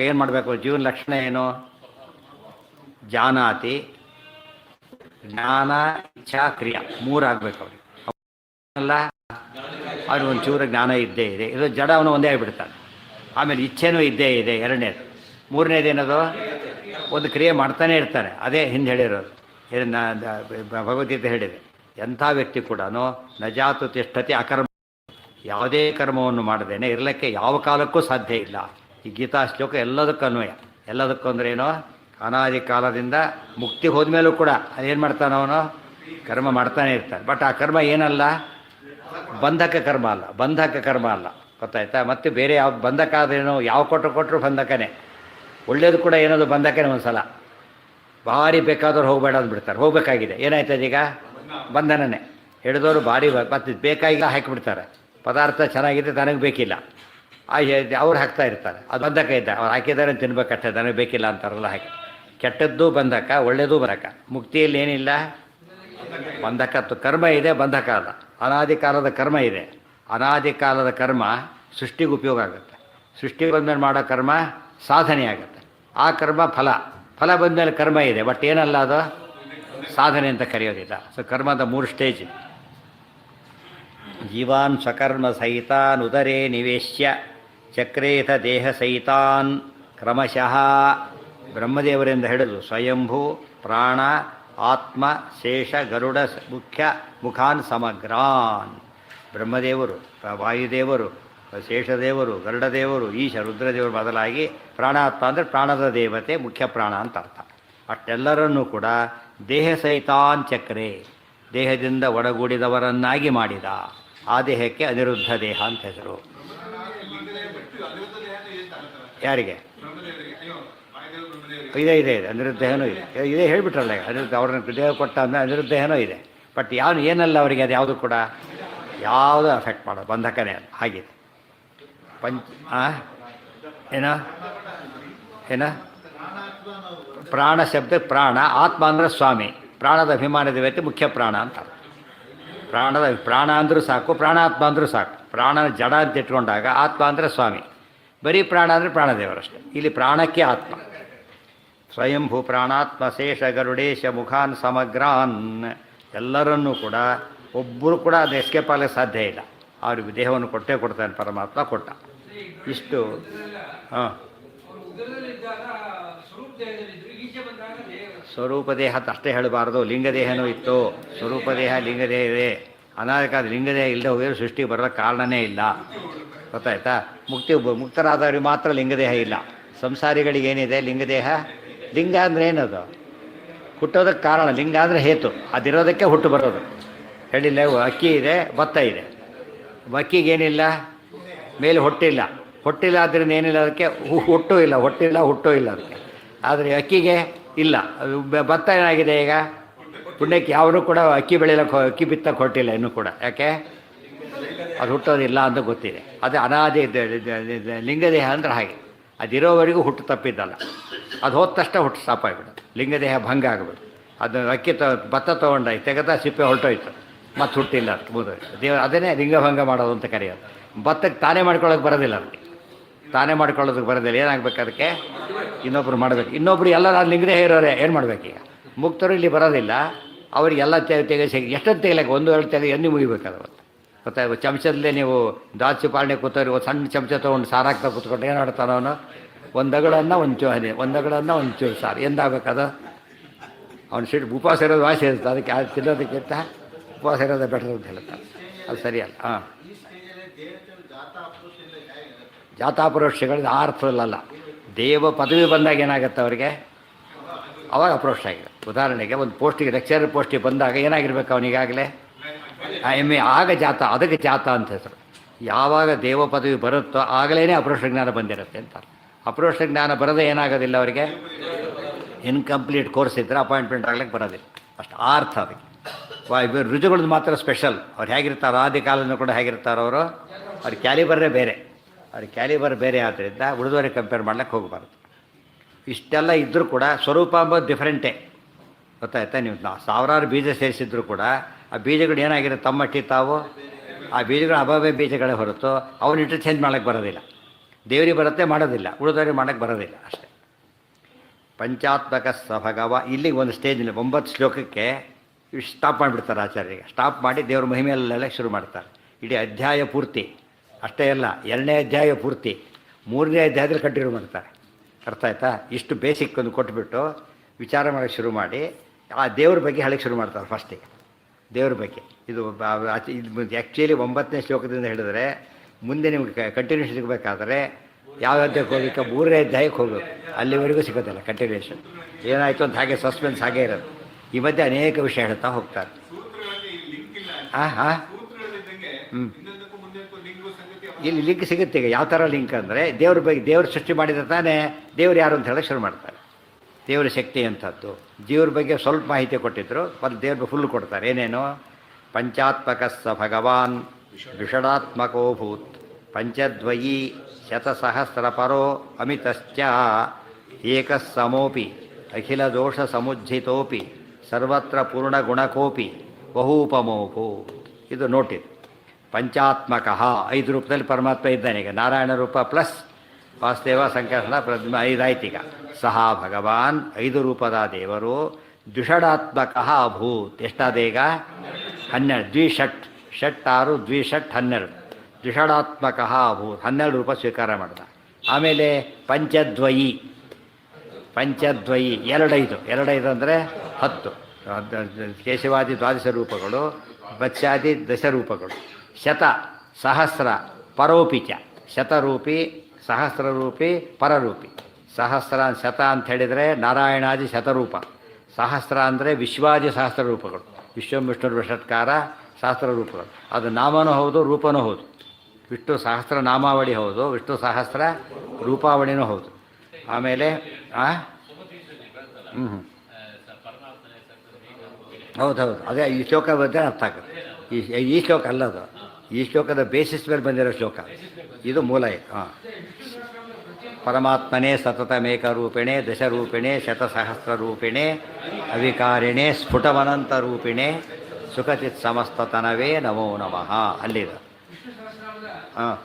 ಏನು ಮಾಡಬೇಕು? ಜೀವನ ಲಕ್ಷಣ ಏನು? ಜಾನಾತಿ, ಜ್ಞಾನ, ಇಚ್ಛಾ, ಕ್ರಿಯಾ ಮೂರಾಗಬೇಕು ಅವ್ರಿಗೆ. ಅಲ್ಲ ಅವ್ರಿಗೆ ಒಂಚೂರು ಜ್ಞಾನ ಇದ್ದೇ ಇದೆ, ಇದು ಜಡ ಅವನು ಒಂದೇ ಆಗಿಬಿಡ್ತಾನೆ. ಆಮೇಲೆ ಇಚ್ಛೆನೂ ಇದ್ದೇ ಇದೆ ಎರಡನೇದು. ಮೂರನೇದೇನದು? ಒಂದು ಕ್ರಿಯೆ ಮಾಡ್ತಾನೆ ಇರ್ತಾನೆ. ಅದೇ ಹಿಂದೆ ಹೇಳಿರೋದು, ಭಗವದ್ಗೀತೆ ಹೇಳಿದೆ, ಎಂಥ ವ್ಯಕ್ತಿ ಕೂಡ ನಜಾತು ತಿಷ್ಠತಿ ಅಕರ್ಮ, ಯಾವುದೇ ಕರ್ಮವನ್ನು ಮಾಡದೇನೆ ಇರಲಿಕ್ಕೆ ಯಾವ ಕಾಲಕ್ಕೂ ಸಾಧ್ಯ ಇಲ್ಲ. ಈ ಗೀತಾ ಶ್ಲೋಕ ಎಲ್ಲದಕ್ಕೂ ಅನ್ವಯ. ಎಲ್ಲದಕ್ಕೂ ಅಂದ್ರೆ ಏನೋ, ಅನಾದಿ ಕಾಲದಿಂದ ಮುಕ್ತಿ ಹೋದ್ಮೇಲೂ ಕೂಡ ಅದೇನು ಮಾಡ್ತಾನೆ ಅವನು? ಕರ್ಮ ಮಾಡ್ತಾನೆ ಇರ್ತಾನೆ. ಬಟ್ ಆ ಕರ್ಮ ಏನಲ್ಲ, ಬಂಧಕ ಕರ್ಮ ಅಲ್ಲ, ಬಂಧಕ ಕರ್ಮ ಅಲ್ಲ, ಗೊತ್ತಾಯ್ತಾ? ಮತ್ತು ಬೇರೆ ಯಾವ ಬಂಧಕ ಆದ್ರೇನೋ, ಯಾವ ಕೊಟ್ಟರು ಬಂಧಕನೇ. ಒಳ್ಳೇದು ಕೂಡ ಏನದು ಬಂಧಕನೇ. ಒಂದು ಸಲ ಭಾರಿ ಬೇಕಾದವ್ರು ಹೋಗಬೇಡ ಅಂದ್ಬಿಡ್ತಾರೆ, ಹೋಗಬೇಕಾಗಿದೆ, ಏನಾಯ್ತದ ಈಗ? ಬಂಧನನೇ. ಹಿಡಿದವರು ಭಾರಿ ಮತ್ತು ಬೇಕಾಗಿಲ್ಲ ಹಾಕಿಬಿಡ್ತಾರೆ. ಪದಾರ್ಥ ಚೆನ್ನಾಗಿದೆ, ನನಗೆ ಬೇಕಿಲ್ಲ, ಅವ್ರು ಹಾಕ್ತಾ ಇರ್ತಾರೆ, ಅದು ಬಂಧಕ ಇದ್ದ, ಅವ್ರು ಹಾಕಿದ್ದಾರೆ ತಿನ್ಬೇಕಷ್ಟೇ, ನನಗೆ ಬೇಕಿಲ್ಲ ಅಂತಾರಲ್ಲ ಹಾಕಿ. ಕೆಟ್ಟದ್ದು ಬಂಧಕ, ಒಳ್ಳೆಯದು ಬಂಧಕ. ಮುಕ್ತಿಯಲ್ಲಿ ಏನಿಲ್ಲ ಬಂಧಕ. ಕರ್ಮ ಇದೆ, ಬಂಧಕ ಅಲ್ಲ. ಅನಾದಿ ಕಾಲದ ಕರ್ಮ ಇದೆ. ಅನಾದಿ ಕಾಲದ ಕರ್ಮ ಸೃಷ್ಟಿಗೆ ಉಪಯೋಗ ಆಗುತ್ತೆ. ಸೃಷ್ಟಿಗೆ ಬಂದಮೇಲೆ ಮಾಡೋ ಕರ್ಮ ಸಾಧನೆ ಆಗುತ್ತೆ. ಆ ಕರ್ಮ ಫಲ ಬಂದಮೇಲೆ ಕರ್ಮ ಇದೆ, ಬಟ್ ಏನಲ್ಲ ಅದು ಸಾಧನೆ ಅಂತ ಕರೆಯೋದಿಲ್ಲ. ಸೊ ಕರ್ಮದ 3 ಸ್ಟೇಜ್. ಜೀವಾನ್ ಸ್ವಕರ್ಮ ಸಹಿತಾನ್ ಉದರೇ ನಿವೇಶ್ಯ ಚಕ್ರೇಥ ದೇಹ ಸಹಿತಾನ್ ಕ್ರಮಶಃ. ಬ್ರಹ್ಮದೇವರಿಂದ ಹಿಡಿದು ಸ್ವಯಂಭೂ, ಪ್ರಾಣ, ಆತ್ಮ, ಶೇಷ, ಗರುಡ ಮುಖ್ಯ ಮುಖಾನ್ ಸಮಗ್ರಾನ್. ಬ್ರಹ್ಮದೇವರು, ವಾಯುದೇವರು, ಶೇಷದೇವರು, ಗರುಡದೇವರು, ಈಶ ರುದ್ರದೇವರು ಬದಲಾಗಿ ಪ್ರಾಣಾತ್ಮ ಅಂದರೆ ಪ್ರಾಣದ ದೇವತೆ, ಮುಖ್ಯ ಪ್ರಾಣ ಅಂತ ಅರ್ಥ. ಅಷ್ಟೆಲ್ಲರನ್ನೂ ಕೂಡ ದೇಹ ಸಹಿತಾನ್ ಚಕ್ರೆ, ದೇಹದಿಂದ ಒಡಗೂಡಿದವರನ್ನಾಗಿ ಮಾಡಿದ. ಆ ದೇಹಕ್ಕೆ ಅನಿರುದ್ಧ ದೇಹ ಅಂತ ಹೆಸರು. ಯಾರಿಗೆ? ಇದೆ ಅನಿರುದ್ಧ ದೇಹನೂ ಇದೆ. ಇದೇ ಹೇಳಿಬಿಟ್ರಲ್ಲ, ಅನಿರುದ್ಧ ಅವ್ರನ್ನ ದೇಹ ಕೊಟ್ಟ ಅಂದರೆ ಅನಿರುದ್ಧ ದೇಹನೂ ಇದೆ. ಬಟ್ ಏನಲ್ಲ ಅವರಿಗೆ, ಅದು ಯಾವುದು ಕೂಡ ಯಾವುದು ಅಫೆಕ್ಟ್ ಮಾಡೋದು, ಬಂಧಕನೇ ಅಲ್ಲ. ಹಾಗಿದೆ ಏನ ಪ್ರಾಣ ಶಬ್ದ ಪ್ರಾಣ, ಆತ್ಮ ಅಂದರೆ ಸ್ವಾಮಿ, ಪ್ರಾಣದ ಅಭಿಮಾನದ ವ್ಯಕ್ತಿ ಮುಖ್ಯ ಪ್ರಾಣ ಅಂತ. ಪ್ರಾಣ ಅಂದರೂ ಸಾಕು, ಪ್ರಾಣಾತ್ಮ ಅಂದರೂ ಸಾಕು. ಪ್ರಾಣನ ಜಡ ಅಂತ ಇಟ್ಕೊಂಡಾಗ ಆತ್ಮ ಅಂದರೆ ಸ್ವಾಮಿ, ಬರೀ ಪ್ರಾಣ ಅಂದರೆ ಪ್ರಾಣದೇವರಷ್ಟೇ. ಇಲ್ಲಿ ಪ್ರಾಣಕ್ಕೆ ಆತ್ಮ. ಸ್ವಯಂಭೂ ಪ್ರಾಣಾತ್ಮ ಶೇಷ ಗರುಡೇಶ ಮುಖಾನ್ ಸಮಗ್ರಾನ್. ಎಲ್ಲರನ್ನೂ ಕೂಡ ಒಬ್ಬರು ಕೂಡ ಅದು ಎಸ್ಕೇಪ್ ಆಗಲಿಕ್ಕೆ ಸಾಧ್ಯ ಇಲ್ಲ. ಅವ್ರಿಗೆ ದೇಹವನ್ನು ಕೊಟ್ಟೇ ಕೊಡ್ತಾನೆ ಪರಮಾತ್ಮ, ಕೊಟ್ಟ. ಇಷ್ಟು ಸ್ವರೂಪ ದೇಹ ಅಷ್ಟೇ ಹೇಳಬಾರ್ದು. ಲಿಂಗದೇಹನೂ ಇತ್ತು, ಸ್ವರೂಪ ದೇಹ ಲಿಂಗದೇಹ ಇದೆ. ಅನಾದಿಕಾದ ಲಿಂಗದೇಹ ಇಲ್ಲದೆ ಹೋಗಿದ್ರೆ ಸೃಷ್ಟಿಗೆ ಬರೋ ಕಾರಣನೇ ಇಲ್ಲ, ಗೊತ್ತಾಯ್ತಾ? ಮುಕ್ತರಾದವ್ರಿಗೆ ಮಾತ್ರ ಲಿಂಗದೇಹ ಇಲ್ಲ. ಸಂಸಾರಿಗಳಿಗೇನಿದೆ ಲಿಂಗದೇಹ? ಲಿಂಗ ಅಂದರೆ ಏನದು? ಹುಟ್ಟೋದಕ್ಕೆ ಕಾರಣ. ಲಿಂಗ ಅಂದರೆ ಹೇತು, ಅದಿರೋದಕ್ಕೆ ಹುಟ್ಟು ಬರೋದು. ಹೇಳಿಲ್ಲ, ಅಕ್ಕಿ ಇದೆ, ಭತ್ತ ಇದೆ. ಅಕ್ಕಿಗೇನಿಲ್ಲ, ಮೇಲೆ ಹೊಟ್ಟಿಲ್ಲ. ಹೊಟ್ಟಿಲ್ಲ ಆದ್ದರಿಂದ ಏನಿಲ್ಲ, ಅದಕ್ಕೆ ಹುಟ್ಟೂ ಇಲ್ಲ. ಹುಟ್ಟೂ ಇಲ್ಲ ಅದಕ್ಕೆ. ಆದರೆ ಅಕ್ಕಿಗೆ ಇಲ್ಲ. ಭತ್ತ ಏನಾಗಿದೆ ಈಗ? ಪುಣ್ಯಕ್ಕೆ ಯಾವನು ಕೂಡ ಅಕ್ಕಿ ಬೆಳೆಯಕ್ಕೆ, ಅಕ್ಕಿ ಬಿತ್ತಕ್ಕೆ ಹೊಟ್ಟಿಲ್ಲ ಇನ್ನೂ ಕೂಡ. ಯಾಕೆ? ಅದು ಹುಟ್ಟೋದಿಲ್ಲ ಅಂತ ಗೊತ್ತಿದೆ. ಅದು ಅನಾದಿ ಲಿಂಗದೇಹ ಅಂದರೆ ಹಾಗೆ. ಅದಿರೋವರೆಗೂ ಹುಟ್ಟು ತಪ್ಪಿದ್ದಲ್ಲ. ಅದು ಹೋದ ತಕ್ಷಣ ಹುಟ್ಟು ಸ್ಟಾಪ್ ಆಗಿಬಿಡೋದು, ಲಿಂಗದೇಹ ಭಂಗ ಆಗಿಬಿಡು. ಅದು ಭತ್ತ ತೊಗೊಂಡ ತೆಗೆದ ಸಿಪ್ಪೆ ಹೊರಟೋಯ್ತು, ಮತ್ತು ಹುಟ್ಟಿಲ್ಲ, ಮುಗಿದೋಯ್ತು. ಅದನ್ನೇ ಲಿಂಗಭಂಗ ಮಾಡೋದು ಅಂತ ಕರೆಯೋದು. ಭತ್ತಕ್ಕೆ ತಾನೇ ಮಾಡ್ಕೊಳ್ಳೋಕೆ ಬರೋದಿಲ್ಲ, ಅದಕ್ಕೆ ತಾನೇ ಮಾಡ್ಕೊಳ್ಳೋದಕ್ಕೆ ಬರೋದಿಲ್ಲ. ಏನಾಗಬೇಕು? ಅದಕ್ಕೆ ಇನ್ನೊಬ್ರು ಮಾಡಬೇಕು. ಇನ್ನೊಬ್ರು ಎಲ್ಲ ಲಿಂಗದೇಹ ಇರೋರೆ ಏನು ಮಾಡಬೇಕೀಗ? ಮುಕ್ತರು ಇಲ್ಲಿ ಬರೋದಿಲ್ಲ, ಅವರಿಗೆಲ್ಲ ತೆಗೆಸಿ ಎಷ್ಟೊಂದು ತೆಗಿಲಿಕ್ಕೆ 1-2 ತೆಗೆ ಎಣ್ಣೆ ಮುಗಿಬೇಕಾದ್ರೆ ಗೊತ್ತಾಗ. ಚಮಚದಲ್ಲೇ ನೀವು ದಾಚು ಪಾಲನೆ ಕೂತವ್ರಿ, ಒಂದು ಸಣ್ಣ ಚಮಚ ತೊಗೊಂಡು ಸಾರಾಕ್ತಾ ಕೂತ್ಕೊಂಡು ಏನು ಮಾಡ್ತಾನೆ ಅವನು? ಒಂದಗಳನ್ನ ಒಂಚೂರು ಸಾರು ಎಂದಾಗಬೇಕದು? ಅವ್ನು ಉಪವಾಸ ಇರೋದು ವಾಸಿ ಇರುತ್ತೆ, ಅದಕ್ಕೆ ಅದು ತಿನ್ನೋದಕ್ಕಿಂತ ಉಪವಾಸ ಇರೋದೇ ಬೆಟರ್ ಅಂತ ಹೇಳ್ತಾರೆ. ಅದು ಸರಿಯಲ್ಲ. ಜಾತಾಪರೋಕ್ಷಗಳು ಆ ಅರ್ಥದಲ್ಲ. ದೇವ ಪದವಿ ಬಂದಾಗ ಏನಾಗುತ್ತೆ ಅವರಿಗೆ? ಅವಾಗ ಅಪ್ರೋಚ್ ಆಗಿದೆ. ಉದಾಹರಣೆಗೆ ಒಂದು ಪೋಸ್ಟಿಗೆ, ಲೆಕ್ಚರರ್ ಪೋಸ್ಟಿಗೆ ಬಂದಾಗ ಏನಾಗಿರ್ಬೇಕು ಅವನಿಗಾಗಲೇ? MA ಆಗ ಜಾತ, ಅದಕ್ಕೆ ಜಾತ ಅಂತ ಹೆಸರು. ಯಾವಾಗ ದೇವ ಪದವಿ ಬರುತ್ತೋ ಆಗಲೇ ಅಪ್ರೋಕ್ಷ ಜ್ಞಾನ ಬಂದಿರುತ್ತೆ ಅಂತ. ಅಪ್ರೋಕ್ಷ ಜ್ಞಾನ ಬರೋದೇ ಏನಾಗೋದಿಲ್ಲ ಅವರಿಗೆ? ಇನ್ಕಂಪ್ಲೀಟ್ ಕೋರ್ಸ್ ಇದ್ದರೆ ಅಪಾಯಿಂಟ್ಮೆಂಟ್ ಆಗ್ಲಿಕ್ಕೆ ಬರೋದಿಲ್ಲ. ಅಷ್ಟು ಆ ಅರ್ಥ ಅದಕ್ಕೆ. ರುಜುಗಳದ್ದು ಮಾತ್ರ ಸ್ಪೆಷಲ್. ಅವ್ರು ಹೇಗಿರ್ತಾರೋ ಆದಿ ಕಾಲದಲ್ಲೂ ಕೂಡ ಹೇಗಿರ್ತಾರೋ ಅವರು, ಅವ್ರ ಕ್ಯಾಲಿಬರ್ ಬೇರೆ ಆದ್ದರಿಂದ ಉಳಿದವರಿಗೆ ಕಂಪೇರ್ ಮಾಡ್ಲಿಕ್ಕೆ ಹೋಗಬಾರ್ದು. ಇಷ್ಟೆಲ್ಲ ಇದ್ದರೂ ಕೂಡ ಸ್ವರೂಪ ಅಂಬೋದು ಡಿಫ್ರೆಂಟೇ. ಗೊತ್ತಾಯ್ತಾ? ನೀವು ಸಾವಿರಾರು ಬೀಜ ಸೇರಿಸಿದ್ರು ಕೂಡ ಆ ಬೀಜಗಳು ಏನಾಗಿರುತ್ತೆ ತಮ್ಮಟ್ಟಿಗೆ ತಾವು, ಆ ಬೀಜಗಳು ಅಭಾವೇ ಬೀಜಗಳೇ ಹೊರತು ಅವನ್ನಿಟ್ಟು ಚೇಂಜ್ ಮಾಡೋಕ್ಕೆ ಬರೋದಿಲ್ಲ. ದೇವರಿಗೆ ಬರುತ್ತೆ, ಮಾಡೋದಿಲ್ಲ. ಉಳಿದವ್ರಿಗೆ ಮಾಡೋಕ್ಕೆ ಬರೋದಿಲ್ಲ ಅಷ್ಟೇ. ಪಂಚಾತ್ಮಕ ಸಭಗವ ಇಲ್ಲಿಗೆ ಒಂದು ಸ್ಟೇಜ್ನಲ್ಲಿ 9 ಶ್ಲೋಕಕ್ಕೆ ಸ್ಟಾಪ್ ಮಾಡಿಬಿಡ್ತಾರೆ ಆಚಾರ್ಯರಿಗೆ. ಸ್ಟಾಪ್ ಮಾಡಿ ದೇವ್ರ ಮಹಿಮೆಯಲ್ಲೆಲ್ಲ ಶುರು ಮಾಡ್ತಾರೆ. ಇಡೀ ಅಧ್ಯಾಯ ಪೂರ್ತಿ ಅಷ್ಟೇ ಅಲ್ಲ, 2ನೇ ಅಧ್ಯಾಯ ಪೂರ್ತಿ 3ನೇ ಅಧ್ಯಾಯದಲ್ಲಿ ಕಂಟಿನ್ಯೂ ಮಾಡ್ತಾರೆ. ಅರ್ಥ ಆಯ್ತಾ? ಇಷ್ಟು ಬೇಸಿಕ್ ಒಂದು ಕೊಟ್ಬಿಟ್ಟು ವಿಚಾರ ಮಾಡೋಕ್ಕೆ ಶುರು ಮಾಡಿ ಆ ದೇವ್ರ ಬಗ್ಗೆ ಹೇಳಕ್ಕೆ ಶುರು ಮಾಡ್ತಾರೆ ಫಸ್ಟಿಗೆ. ದೇವ್ರ ಬಗ್ಗೆ ಇದು ಆ್ಯಕ್ಚುಲಿ 9ನೇ ಶ್ಲೋಕದಿಂದ ಹೇಳಿದ್ರೆ ಮುಂದೆ ನಿಮ್ಗೆ ಕಂಟಿನ್ಯೂಷನ್ ಸಿಗಬೇಕಾದ್ರೆ ಯಾವ ಅಧ್ಯಾಯಕ್ಕೆ ಹೋಗ್ಬೇಕು? 3ನೇ ಅಧ್ಯಾಯಕ್ಕೆ ಹೋಗಬೇಕು. ಅಲ್ಲಿವರೆಗೂ ಸಿಗೋದಿಲ್ಲ ಕಂಟಿನ್ಯೂಷನ್. ಏನಾಯಿತು ಅಂತ ಹಾಗೆ ಸಸ್ಪೆನ್ಸ್ ಹಾಗೇ ಇರೋದು. ಈ ಮಧ್ಯೆ ಅನೇಕ ವಿಷಯ ಹೇಳ್ತಾ ಹೋಗ್ತಾರೆ. ಹಾಂ ಹಾಂ ಇಲ್ಲಿ ಲಿಂಕ್ ಸಿಗುತ್ತೆ. ಈಗ ಯಾವ ಥರ ಲಿಂಕ್ ಅಂದರೆ ದೇವ್ರ ಬಗ್ಗೆ, ದೇವ್ರ ಸೃಷ್ಟಿ ಮಾಡಿದ ತಾನೇ ದೇವ್ರು ಯಾರು ಅಂತ ಹೇಳೋಕ್ಕೆ ಶುರು ಮಾಡ್ತಾರೆ. ದೇವರ ಶಕ್ತಿ ಅಂಥದ್ದು. ಜೀವ್ರ ಬಗ್ಗೆ ಸ್ವಲ್ಪ ಮಾಹಿತಿ ಕೊಟ್ಟಿದ್ದರು, ಮತ್ತು ದೇವ್ರ ಫುಲ್ ಕೊಡ್ತಾರೆ. ಏನೇನು? ಪಂಚಾತ್ಮಕ ಸ ಭಗವಾನ್ ವಿಷಡಾತ್ಮಕೋಭೂತ್ ಪಂಚದ್ವಯೀ ಶತಸಹಸ್ರಪರೋ ಅಮಿತಶ್ಚ ಏಕಸ್ಸಮೋಪಿ ಅಖಿಲ ದೋಷ ಸಮುಜ್ಜಿತೋಪಿ ಸರ್ವತ್ರ ಪೂರ್ಣಗುಣಕೋಪಿ ಬಹೂಪಮೋಭೂ. ಇದು ನೋಟಿದು. ಪಂಚಾತ್ಮಕ 5 ರೂಪದಲ್ಲಿ ಪರಮಾತ್ಮ ಇದ್ದಾನೆ. ಈಗ ನಾರಾಯಣ ರೂಪ ಪ್ಲಸ್ ವಾಸುದೇವ ಸಂಕರ್ಷಣ ಪ್ರದ್ಮ 5 ಆಯ್ತು. ಈಗ ಸಹ ಭಗವಾನ್ 5 ರೂಪದ ದೇವರು ದ್ವಿಷಡಾತ್ಮಕ ಅಭೂತ್. ಎಷ್ಟಾದ ಈಗ? 12. ದ್ವಿಷಟ್, ಷಟ್ 6, ದ್ವಿಷಟ್ 12. ದ್ವಿಷಡಾತ್ಮಕ ಅಭೂತ್, 12 ರೂಪ ಸ್ವೀಕಾರ ಮಾಡಿದ. ಆಮೇಲೆ ಪಂಚದ್ವಯಿ, ಪಂಚದ್ವಯಿ 2 5 ಅಂದರೆ 10. ಕೇಶವಾದಿ ದ್ವಾದಶ ರೂಪಗಳು, ಬಚ್ಚಾದಿ ದಶರೂಪಗಳು. ಶತ ಸಹಸ್ರ ಪರೋಪಿಚ, ಶತರೂಪಿ ಸಹಸ್ರರೂಪಿ ಪರರೂಪಿ. ಸಹಸ್ರ ಶತ ಅಂತ ಹೇಳಿದರೆ ನಾರಾಯಣಾದಿ ಶತರೂಪ, ಸಹಸ್ರ ಅಂದರೆ ವಿಶ್ವಾದಿ ಸಹಸ್ರ ರೂಪಗಳು. ವಿಶ್ವಂ ವಿಷ್ಣು ಷಟ್ಕಾರ ಸಹಸ್ರ ರೂಪಗಳು. ಅದು ನಾಮನೂ ಹೌದು, ರೂಪನೂ ಹೌದು. ವಿಷ್ಣು ಸಹಸ್ರ ನಾಮಾವಳಿ ಹೌದು, ವಿಷ್ಣು ಸಹಸ್ರ ರೂಪಾವಳಿನೂ ಹೌದು. ಆಮೇಲೆ ಹೌದು, ಅದೇ ಈ ಶ್ಲೋಕ ಬಂದರೆ ಅರ್ಥ ಆಗುತ್ತೆ. ಈ ಶ್ಲೋಕ ಅಲ್ಲದು, ಈ ಶ್ಲೋಕದ ಬೇಸಿಸ್ ಮೇಲೆ ಬಂದಿರೋ ಶ್ಲೋಕ ಇದು. ಮೂಲ ಹಾಂ. ಪರಮಾತ್ಮನೇ ಸತತಮೇಕರೂಪಿಣೆ ದಶರೂಪಿಣೆ ಶತಸಹಸ್ರರೂಪಿಣೆ ಅವಿಕಾರಿಣೆ ಸ್ಫುಟವನಂತರೂಪಿಣೆ ಸುಖಚಿತ್ ಸಮಸ್ತತನವೇ ನಮೋ ನಮಃ. ಅಲ್ಲಿದೆ. ಹಾಂ,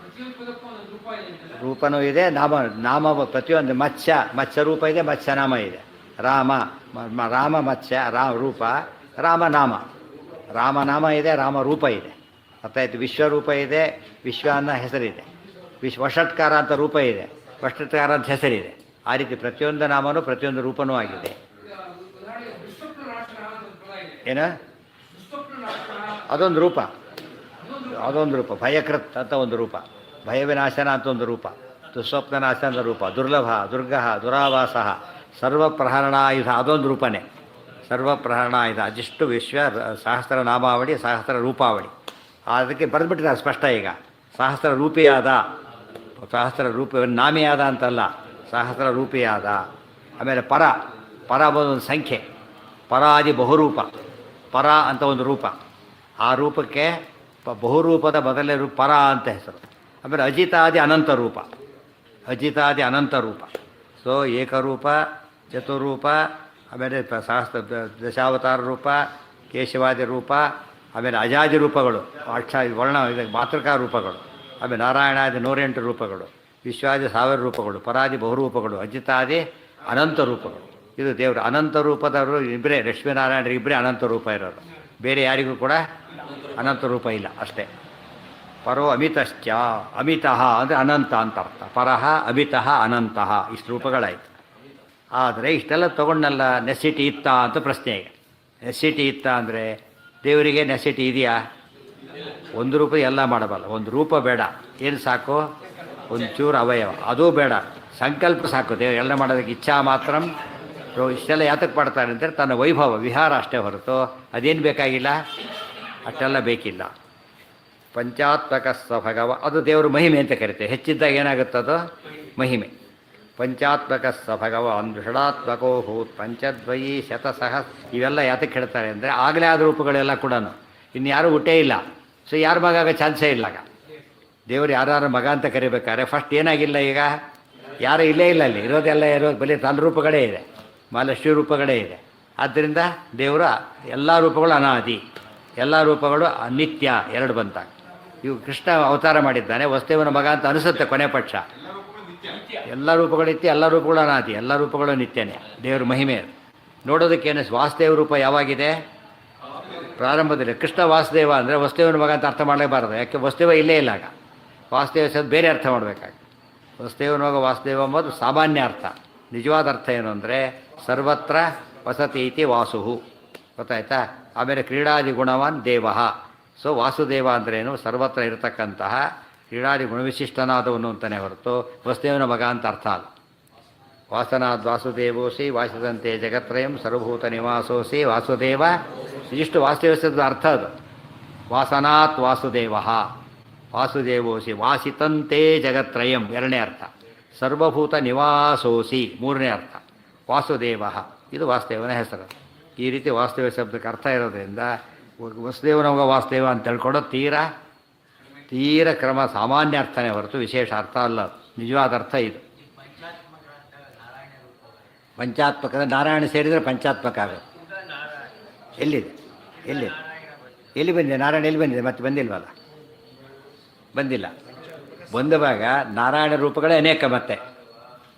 ರೂಪನೂ ಇದೆ, ನಾಮ ಪ್ರತಿಯೊಂದು. ಮತ್ಸ್ಯ ರೂಪ ಇದೆ, ಮತ್ಸ್ಯನಾಮ ಇದೆ. ರಾಮ ಮತ್ಸ್ಯ ರೂಪ, ರಾಮನಾಮ, ರಾಮನಾಮ ಇದೆ, ರಾಮರೂಪ ಇದೆ. ಅರ್ಥಾಯ್ತು? ವಿಶ್ವರೂಪ ಇದೆ, ವಿಶ್ವ ಅನ್ನೋ ಹೆಸರಿದೆ. ವಷಟ್ಕಾರ ಅಂತ ರೂಪ ಇದೆ, ವಷಟ್ಕಾರ ಅಂತ ಹೆಸರಿದೆ. ಆ ರೀತಿ ಪ್ರತಿಯೊಂದು ನಾಮನೂ ಪ್ರತಿಯೊಂದು ರೂಪನೂ ಆಗಿದೆ. ಏನು? ಅದೊಂದು ರೂಪ, ಅದೊಂದು ರೂಪ. ಭಯಕೃತ್ ಅಂತ ಒಂದು ರೂಪ, ಭಯವಿನಾಶನ ಅಂತ ಒಂದು ರೂಪ, ದುಸ್ವಪ್ನನಾಶ ಅಂತ ರೂಪ, ದುರ್ಲಭ, ದುರ್ಗ, ದುರಾವಾಸ, ಸರ್ವಪ್ರಹರಣಾಯುಧ ಅದೊಂದು ರೂಪನೇ. ಸರ್ವಪ್ರಹರಣಾಯುಧ ಅದಿಷ್ಟು ವಿಶ್ವ ಸಹಸ್ರ ನಾಮಾವಳಿ, ಸಹಸ್ರ ರೂಪಾವಳಿ. ಅದಕ್ಕೆ ಬರೆದ್ಬಿಟ್ಟಿದ್ದಾರೆ ಸ್ಪಷ್ಟ. ಈಗ ಸಹಸ್ರ ರೂಪಿಯಾದ, ಸಹಸ್ರ ರೂಪ ನಾಮಿಯಾದ ಅಂತಲ್ಲ, ಸಹಸ್ರ ರೂಪಿಯಾದ. ಆಮೇಲೆ ಪರ ಒಂದು ಸಂಖ್ಯೆ, ಪರಾದಿ ಬಹುರೂಪ, ಪರ ಅಂತ ಒಂದು ರೂಪ. ಆ ರೂಪಕ್ಕೆ ಬಹುರೂಪದ ಮೊದಲನೇ ರೂಪ ಪರ ಅಂತ ಹೆಸರು. ಆಮೇಲೆ ಅಜಿತಾದಿ ಅನಂತ ರೂಪ, ಅಜಿತಾದಿ ಅನಂತ ರೂಪ. ಸೊ ಏಕರೂಪ, ಚತುರೂಪ, ಆಮೇಲೆ ಸಹಸ್ರ ದಶಾವತಾರ ರೂಪ, ಕೇಶವಾದಿ ರೂಪ, ಆಮೇಲೆ ಅಜಾದಿ ರೂಪಗಳು, ವರ್ಣ ಮಾತೃಕಾ ರೂಪಗಳು, ಆಮೇಲೆ ನಾರಾಯಣಾದಿ 108 ರೂಪಗಳು, ವಿಶ್ವಾದಿ 1000 ರೂಪಗಳು, ಪರಾದಿ ಬಹುರೂಪಗಳು, ಅಜಿತಾದಿ ಅನಂತ ರೂಪಗಳು. ಇದು ದೇವರು ಅನಂತ ರೂಪದವರು ಇಬ್ಬರೇ, ಲಕ್ಷ್ಮೀನಾರಾಯಣರು ಇಬ್ಬರೇ ಅನಂತ ರೂಪ ಇರೋರು. ಬೇರೆ ಯಾರಿಗೂ ಕೂಡ ಅನಂತ ರೂಪ ಇಲ್ಲ ಅಷ್ಟೇ. ಪರೋ ಅಮಿತಶ್ಚ, ಅಮಿತಃ ಅಂದರೆ ಅನಂತ ಅಂತ ಅರ್ಥ. ಪರಃ ಅಮಿತಃ ಅನಂತಃ, ಇಷ್ಟು ರೂಪಗಳಾಯಿತು. ಆದರೆ ಇಷ್ಟೆಲ್ಲ ತೊಗೊಂಡಲ್ಲ, ನೆಸಿಟಿ ಇತ್ತ ಅಂತ ಪ್ರಶ್ನೆ. ಈಗ ನೆಸಿಟಿ ಇತ್ತ ಅಂದರೆ ದೇವರಿಗೆ ನೆಸಿಟಿ ಇದೆಯಾ? ಒಂದು ರೂಪ ಎಲ್ಲ ಮಾಡಬಲ್ಲ, ಒಂದು ರೂಪ ಬೇಡ. ಏನು ಸಾಕು? ಒಂದು ಚೂರು ಅವಯವ, ಅದೂ ಬೇಡ. ಸಂಕಲ್ಪ ಸಾಕು. ದೇವರು ಎಲ್ಲ ಮಾಡೋದಕ್ಕೆ ಇಚ್ಛಾ ಮಾತ್ರ. ಇಷ್ಟೆಲ್ಲ ಯಾತಕ್ಕೆ ಮಾಡ್ತಾರೆ ಅಂದರೆ ತನ್ನ ವೈಭವ ವಿಹಾರ ಅಷ್ಟೇ ಹೊರತು ಅದೇನು ಬೇಕಾಗಿಲ್ಲ, ಅಷ್ಟೆಲ್ಲ ಬೇಕಿಲ್ಲ. ಪಂಚಾತ್ಮಕ ಸ ಭಗವ, ಅದು ದೇವರು ಮಹಿಮೆ ಅಂತ ಕರಿತೇವೆ. ಹೆಚ್ಚಿದ್ದಾಗ ಏನಾಗುತ್ತದು? ಮಹಿಮೆ. ಪಂಚಾತ್ಮಕ ಸ ಭಗವಾನ್ ಷಡಾತ್ಮಕೋ ಭೂತ್ ಪಂಚದ್ವಯೀ ಇವೆಲ್ಲ ಯಾತಕ್ಕೆ ಹೇಳ್ತಾರೆ ಅಂದರೆ ಆಗಲೇ ಆದ ರೂಪಗಳೆಲ್ಲ ಕೂಡ ಇನ್ಯಾರೂ ಹುಟ್ಟೇ ಇಲ್ಲ. ಸೊ ಯಾರ ಮಗ ಆಗೋ ಚಾನ್ಸೇ ಇಲ್ಲ. ದೇವರು ಯಾರು ಮಗ ಅಂತ ಕರಿಬೇಕಾದ್ರೆ ಫಸ್ಟ್ ಏನಾಗಿಲ್ಲ, ಈಗ ಯಾರೂ ಇಲ್ಲೇ ಇಲ್ಲ. ಅಲ್ಲಿ ಇರೋದೆಲ್ಲ ಬರೀ ತನ್ನ ರೂಪಗಳೇ ಇದೆ, ಮಹಾಲಕ್ಷ್ಮಿ ರೂಪಗಳೇ ಇದೆ. ಆದ್ದರಿಂದ ದೇವರ ಎಲ್ಲ ರೂಪಗಳು ಅನಾದಿ, ಎಲ್ಲ ರೂಪಗಳು ನಿತ್ಯ, ಎರಡು ಬಂತಾಗ. ಇವು ಕೃಷ್ಣ ಅವತಾರ ಮಾಡಿದ್ದಾನೆ, ವಸುದೇವನ ಮಗ ಅಂತ ಅನಿಸುತ್ತೆ ಕೊನೆ ಪಕ್ಷ. ಎಲ್ಲ ರೂಪಗಳು ನಿತ್ಯ, ಎಲ್ಲ ರೂಪಗಳು ಅನಾದಿ, ಎಲ್ಲ ರೂಪಗಳು ನಿತ್ಯನೇ. ದೇವ್ರ ಮಹಿಮೆ ನೋಡೋದಕ್ಕೇನು. ವಾಸುದೇವ ರೂಪ ಯಾವಾಗಿದೆ? ಪ್ರಾರಂಭದಲ್ಲಿ. ಕೃಷ್ಣ ವಾಸುದೇವ ಅಂದರೆ ವಸುದೇವನ ಮಗ ಅಂತ ಅರ್ಥ ಮಾಡಲೇಬಾರದು, ಯಾಕೆ ವಸುದೇವ ಇಲ್ಲೇ ಇಲ್ಲ ಆಗ. ವಾಸುದೇವ ಸದ್ ಬೇರೆ ಅರ್ಥ ಮಾಡಬೇಕಾಗಿ. ವಸುದೇವನ ಮಗ ವಾಸುದೇವ ಎಂಬುದು ಸಾಮಾನ್ಯ ಅರ್ಥ. ನಿಜವಾದ ಅರ್ಥ ಏನು ಅಂದರೆ ಸರ್ವತ್ರ ವಸತಿ ಇತಿ ವಾಸುಹು, ಗೊತ್ತಾಯ್ತಾ. ಆಮೇಲೆ ಕ್ರೀಡಾದಿ ಗುಣವಾನ್ ದೇವ. ಸೊ ವಾಸುದೇವ ಅಂದ್ರೇನು? ಸರ್ವತ್ರ ಇರತಕ್ಕಂತಹ ಕ್ರೀಡಾದಿ ಗುಣವಿಶಿಷ್ಟನಾದವನು ಅಂತಲೇ ಹೊರತು ವಸುದೇವನ ಮಗ ಅಂತ ಅರ್ಥ ಅಲ್ಲ. ವಾಸನಾದ್ ವಾಸುದೇವೋಸಿ ವಾಸಿದಂತೆ ಜಗತ್ರಯಂ ಸರ್ವಭೂತ ನಿವಾಸೋಸಿ ವಾಸುದೇವ. ಇಷ್ಟು ವಾಸುದೇವದ ಅರ್ಥ ಅದು. ವಾಸನಾತ್ ವಾಸುದೇವ, ವಾಸುದೇವೋಸಿ ವಾಸಿತಂತೆ ಜಗತ್ರಯಂ ಎರಡನೇ ಅರ್ಥ. ಸರ್ವಭೂತ ನಿವಾಸೋಸಿ ಮೂರನೇ ಅರ್ಥ. ವಾಸುದೇವ ಇದು ವಾಸುದೇವನ ಹೆಸರು. ಈ ರೀತಿ ವಾಸುದೇವ ಶಬ್ದಕ್ಕೆ ಅರ್ಥ ಇರೋದ್ರಿಂದ ವಸುದೇವನ ಮಗ ವಾಸುದೇವ ಅಂತ ತಿಳ್ಕೊಳ್ಳೋದು ತೀರ ಕ್ರಮ ಸಾಮಾನ್ಯ ಅರ್ಥನೇ ಹೊರತು ವಿಶೇಷ ಅರ್ಥ ಅಲ್ಲ. ನಿಜವಾದ ಅರ್ಥ ಇದು. ಪಂಚಾತ್ಮಕ ನಾರಾಯಣ ಸೇರಿದರೆ ಪಂಚಾತ್ಮಕ ಆಗುತ್ತೆ. ಎಲ್ಲಿದೆ? ಎಲ್ಲಿ ಬಂದಿದೆ ನಾರಾಯಣ? ಎಲ್ಲಿ ಬಂದಿದೆ? ಮತ್ತೆ ಬಂದಿಲ್ವಲ್ಲ, ಬಂದಿಲ್ಲ. ಬಂದವಾಗ ನಾರಾಯಣ ರೂಪಗಳೇ ಅನೇಕ, ಮತ್ತೆ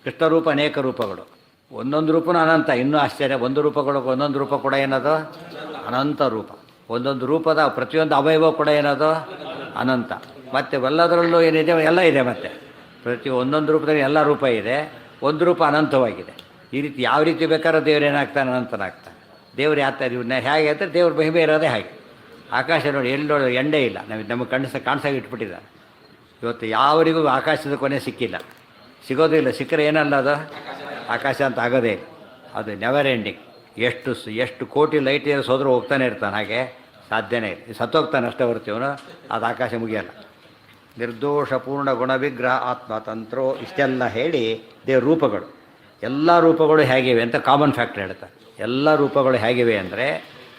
ಕೃಷ್ಣ ರೂಪ ಅನೇಕ ರೂಪಗಳು, ಒಂದೊಂದು ರೂಪನೂ ಅನಂತ. ಇನ್ನೂ ಆಶ್ಚರ್ಯ, ಒಂದೊಂದು ರೂಪ ಕೂಡ ಏನದು? ಅನಂತ ರೂಪ. ಒಂದೊಂದು ರೂಪದ ಪ್ರತಿಯೊಂದು ಅವಯವ ಕೂಡ ಏನದು? ಅನಂತ. ಮತ್ತು ಎಲ್ಲದರಲ್ಲೂ ಏನಿದೆ? ಎಲ್ಲ ಇದೆ. ಮತ್ತು ಪ್ರತಿ ಒಂದೊಂದು ರೂಪದಲ್ಲಿ ಎಲ್ಲ ರೂಪ ಇದೆ, ಒಂದು ರೂಪ ಅನಂತವಾಗಿದೆ. ಈ ರೀತಿ ಯಾವ ರೀತಿ ಬೇಕಾದ್ರೂ ದೇವ್ರು ಏನಾಗ್ತಾನೆ? ಅನಂತನಾಗ್ತಾನೆ. ದೇವ್ರು ಯಾತ್ತಾರೆ ಇವನ್ನ ಹೇಗೆ ಅಂದರೆ ದೇವ್ರ ಮಹಿಮೆ ಇರೋದೇ ಹಾಗೆ. ಆಕಾಶ ನೋಡಿ, ಎಲ್ಲಿ ನೋಡೋ ಎಂಡೇ ಇಲ್ಲ. ನಮಗೆ ಕಾಣಿಸಾಗಿ ಇಟ್ಬಿಟ್ಟಿದ್ದಾನೆ. ಇವತ್ತು ಯಾವರಿಗೂ ಆಕಾಶದ ಕೊನೆ ಸಿಕ್ಕಿಲ್ಲ, ಸಿಗೋದು ಇಲ್ಲ. ಸಿಕ್ಕರೆ ಏನಲ್ಲ ಅದು ಆಕಾಶ ಅಂತ ಆಗೋದೇ ಇಲ್ಲ. ಅದು ನೆವರ್ ಎಂಡಿಂಗ್. ಎಷ್ಟು ಕೋಟಿ ಲೈಟ್ ಇಯರ್ಸ್ ಹೋದರೂ ಹೋಗ್ತಾನೆ ಇರ್ತಾನೆ, ಹಾಗೆ ಸಾಧ್ಯನೇ ಇಲ್ಲ. ಸತ್ತೋಗ್ತಾನೆ ಅಷ್ಟೇ ಹೊರ್ತೀವನು, ಅದು ಆಕಾಶ ಮುಗಿಯಲ್ಲ. ನಿರ್ದೋಷ ಪೂರ್ಣ ಗುಣವಿಗ್ರಹ ಆತ್ಮತಂತ್ರೋ ಇಷ್ಟೆಲ್ಲ ಹೇಳಿ ದೇವ್ರ ರೂಪಗಳು, ಎಲ್ಲ ರೂಪಗಳು ಹೇಗಿವೆ ಅಂತ ಕಾಮನ್ ಫ್ಯಾಕ್ಟರ್ ಹೇಳ್ತಾರೆ. ಎಲ್ಲ ರೂಪಗಳು ಹೇಗಿವೆ ಅಂದರೆ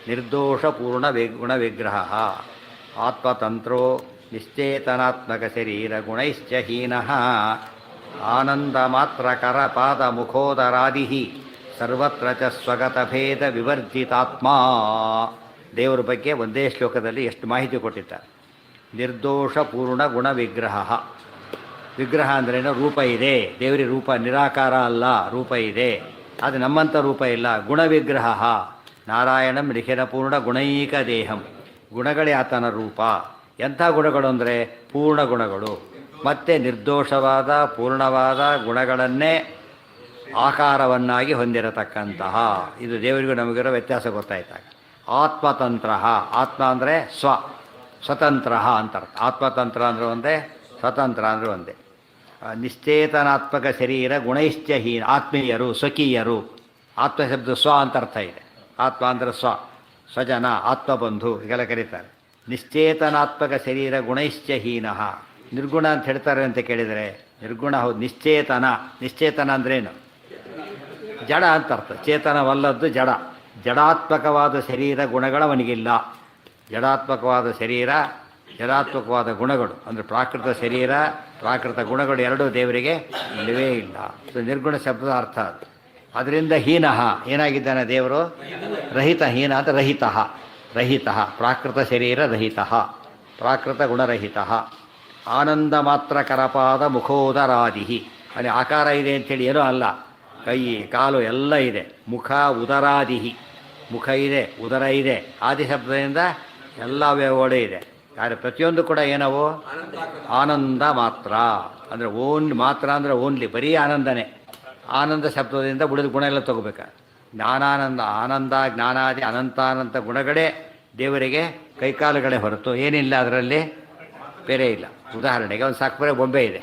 ನಿರ್ದೋಷ ಪೂರ್ಣ ಗುಣವಿಗ್ರಹ ಆತ್ಮತಂತ್ರೋ ನಿಶ್ಚೇತನಾತ್ಮಕ ಶರೀರ ಗುಣೈಶ್ಚ ಹೀನಃ ಆನಂದ ಮಾತ್ರ ಕರ ಪಾದ ಮುಖೋದರಾದಿ ಸರ್ವತ್ರ ಚ ಸ್ವಗತ ಭೇದ ವಿವರ್ಜಿತಾತ್ಮ. ದೇವರ ಬಗ್ಗೆ ಒಂದೇ ಶ್ಲೋಕದಲ್ಲಿ ಎಷ್ಟು ಮಾಹಿತಿ ಕೊಟ್ಟಿದ್ದಾರೆ. ನಿರ್ದೋಷ ಪೂರ್ಣ ಗುಣ ವಿಗ್ರಹ. ವಿಗ್ರಹ ಅಂದ್ರೇನು? ರೂಪ ಇದೆ. ದೇವರಿಗೆ ರೂಪ ನಿರಾಕಾರ ಅಲ್ಲ, ರೂಪ ಇದೆ. ಅದು ನಮ್ಮಂಥ ರೂಪ ಇಲ್ಲ. ಗುಣವಿಗ್ರಹ ನಾರಾಯಣಂ ನಿಖಿಲ ಪೂರ್ಣ ಗುಣೈಕ ದೇಹಂ. ಗುಣಗಳೇ ಆತನ ರೂಪ. ಎಂಥ ಗುಣಗಳು ಅಂದರೆ ಪೂರ್ಣ ಗುಣಗಳು, ಮತ್ತು ನಿರ್ದೋಷವಾದ ಪೂರ್ಣವಾದ ಗುಣಗಳನ್ನೇ ಆಕಾರವನ್ನಾಗಿ ಹೊಂದಿರತಕ್ಕಂತಹ. ಇದು ದೇವರಿಗೂ ನಮಗಿರೋ ವ್ಯತ್ಯಾಸ ಗೊತ್ತಾಯ್ತಾಗ. ಆತ್ಮತಂತ್ರ, ಆತ್ಮ ಅಂದರೆ ಸ್ವತಂತ್ರ ಅಂತ ಅರ್ಥ. ಆತ್ಮತಂತ್ರ ಅಂದರೆ ಒಂದೇ, ಸ್ವತಂತ್ರ ಅಂದರೆ ಒಂದೇ. ನಿಶ್ಚೇತನಾತ್ಮಕ ಶರೀರ ಗುಣೈಶ್ಚ ಹೀನ. ಆತ್ಮೀಯರು, ಸ್ವಕೀಯರು. ಆತ್ಮ ಶಬ್ದ ಸ್ವ ಅಂತ ಅರ್ಥ ಇದೆ. ಆತ್ಮ ಅಂದರೆ ಸ್ವಜನ, ಆತ್ಮಬಂಧು ಹೀಗೆಲ್ಲ ಕರೀತಾರೆ. ನಿಶ್ಚೇತನಾತ್ಮಕ ಶರೀರ ಗುಣೈಶ್ಚ ಹೀನಃ. ನಿರ್ಗುಣ ಅಂತ ಹೇಳ್ತಾರೆ ಅಂತ ಕೇಳಿದರೆ ನಿರ್ಗುಣ ಹೌದು. ನಿಶ್ಚೇತನ ಅಂದ್ರೇನು? ಜಡ ಅಂತ ಅರ್ಥ. ಚೇತನವಲ್ಲದ್ದು ಜಡ. ಜಡಾತ್ಮಕವಾದ ಶರೀರ ಗುಣಗಳವನಿಗಿಲ್ಲ. ಜಡಾತ್ಮಕವಾದ ಶರೀರ, ಜಡಾತ್ಮಕವಾದ ಗುಣಗಳು ಅಂದರೆ ಪ್ರಾಕೃತ ಶರೀರ, ಪ್ರಾಕೃತ ಗುಣಗಳು ಎರಡೂ ದೇವರಿಗೆ ಇಲ್ಲವೇ ಇಲ್ಲ. ನಿರ್ಗುಣ ಶಬ್ದದ ಅರ್ಥ ಅದು. ಅದರಿಂದ ಹೀನಃ, ಏನಾಗಿದ್ದಾನೆ ದೇವರು? ರಹಿತ. ಹೀನ ಅಂತ ರಹಿತ, ಪ್ರಾಕೃತ ಶರೀರ ರಹಿತ, ಪ್ರಾಕೃತ ಗುಣರಹಿತ. ಆನಂದ ಮಾತ್ರ ಕರಪಾದ ಮುಖೋದರಾದಿ. ಅಲ್ಲಿ ಆಕಾರ ಇದೆ ಅಂಥೇಳಿ ಏನೂ ಅಲ್ಲ. ಕೈ ಕಾಲು ಎಲ್ಲ ಇದೆ. ಮುಖ ಉದರಾದಿ. ಮುಖ ಇದೆ, ಉದರ ಇದೆ. ಆದಿ ಶಬ್ದದಿಂದ ಎಲ್ಲ ಅವಯವಗಳು ಇದೆ. ಆದರೆ ಪ್ರತಿಯೊಂದು ಕೂಡ ಏನವು? ಆನಂದ ಮಾತ್ರ. ಅಂದರೆ ಮಾತ್ರ ಅಂದರೆ ಓನ್ಲಿ, ಬರೀ ಆನಂದನೇ. ಆನಂದ ಶಬ್ದದಿಂದ ಉಳಿದ ಗುಣ ಎಲ್ಲ ತಗೋಬೇಕ. ಜ್ಞಾನಾನಂದ, ಆನಂದ, ಜ್ಞಾನಾದಿ ಅನಂತಾನಂತ ಗುಣಗಳೇ ದೇವರಿಗೆ ಕೈಕಾಲುಗಳೇ ಹೊರತು ಏನಿಲ್ಲ ಅದರಲ್ಲಿ, ಬೇರೆ ಇಲ್ಲ. ಉದಾಹರಣೆಗೆ ಒಂದು ಸಕ್ಕರೆ ಗೊಂಬೆ ಇದೆ.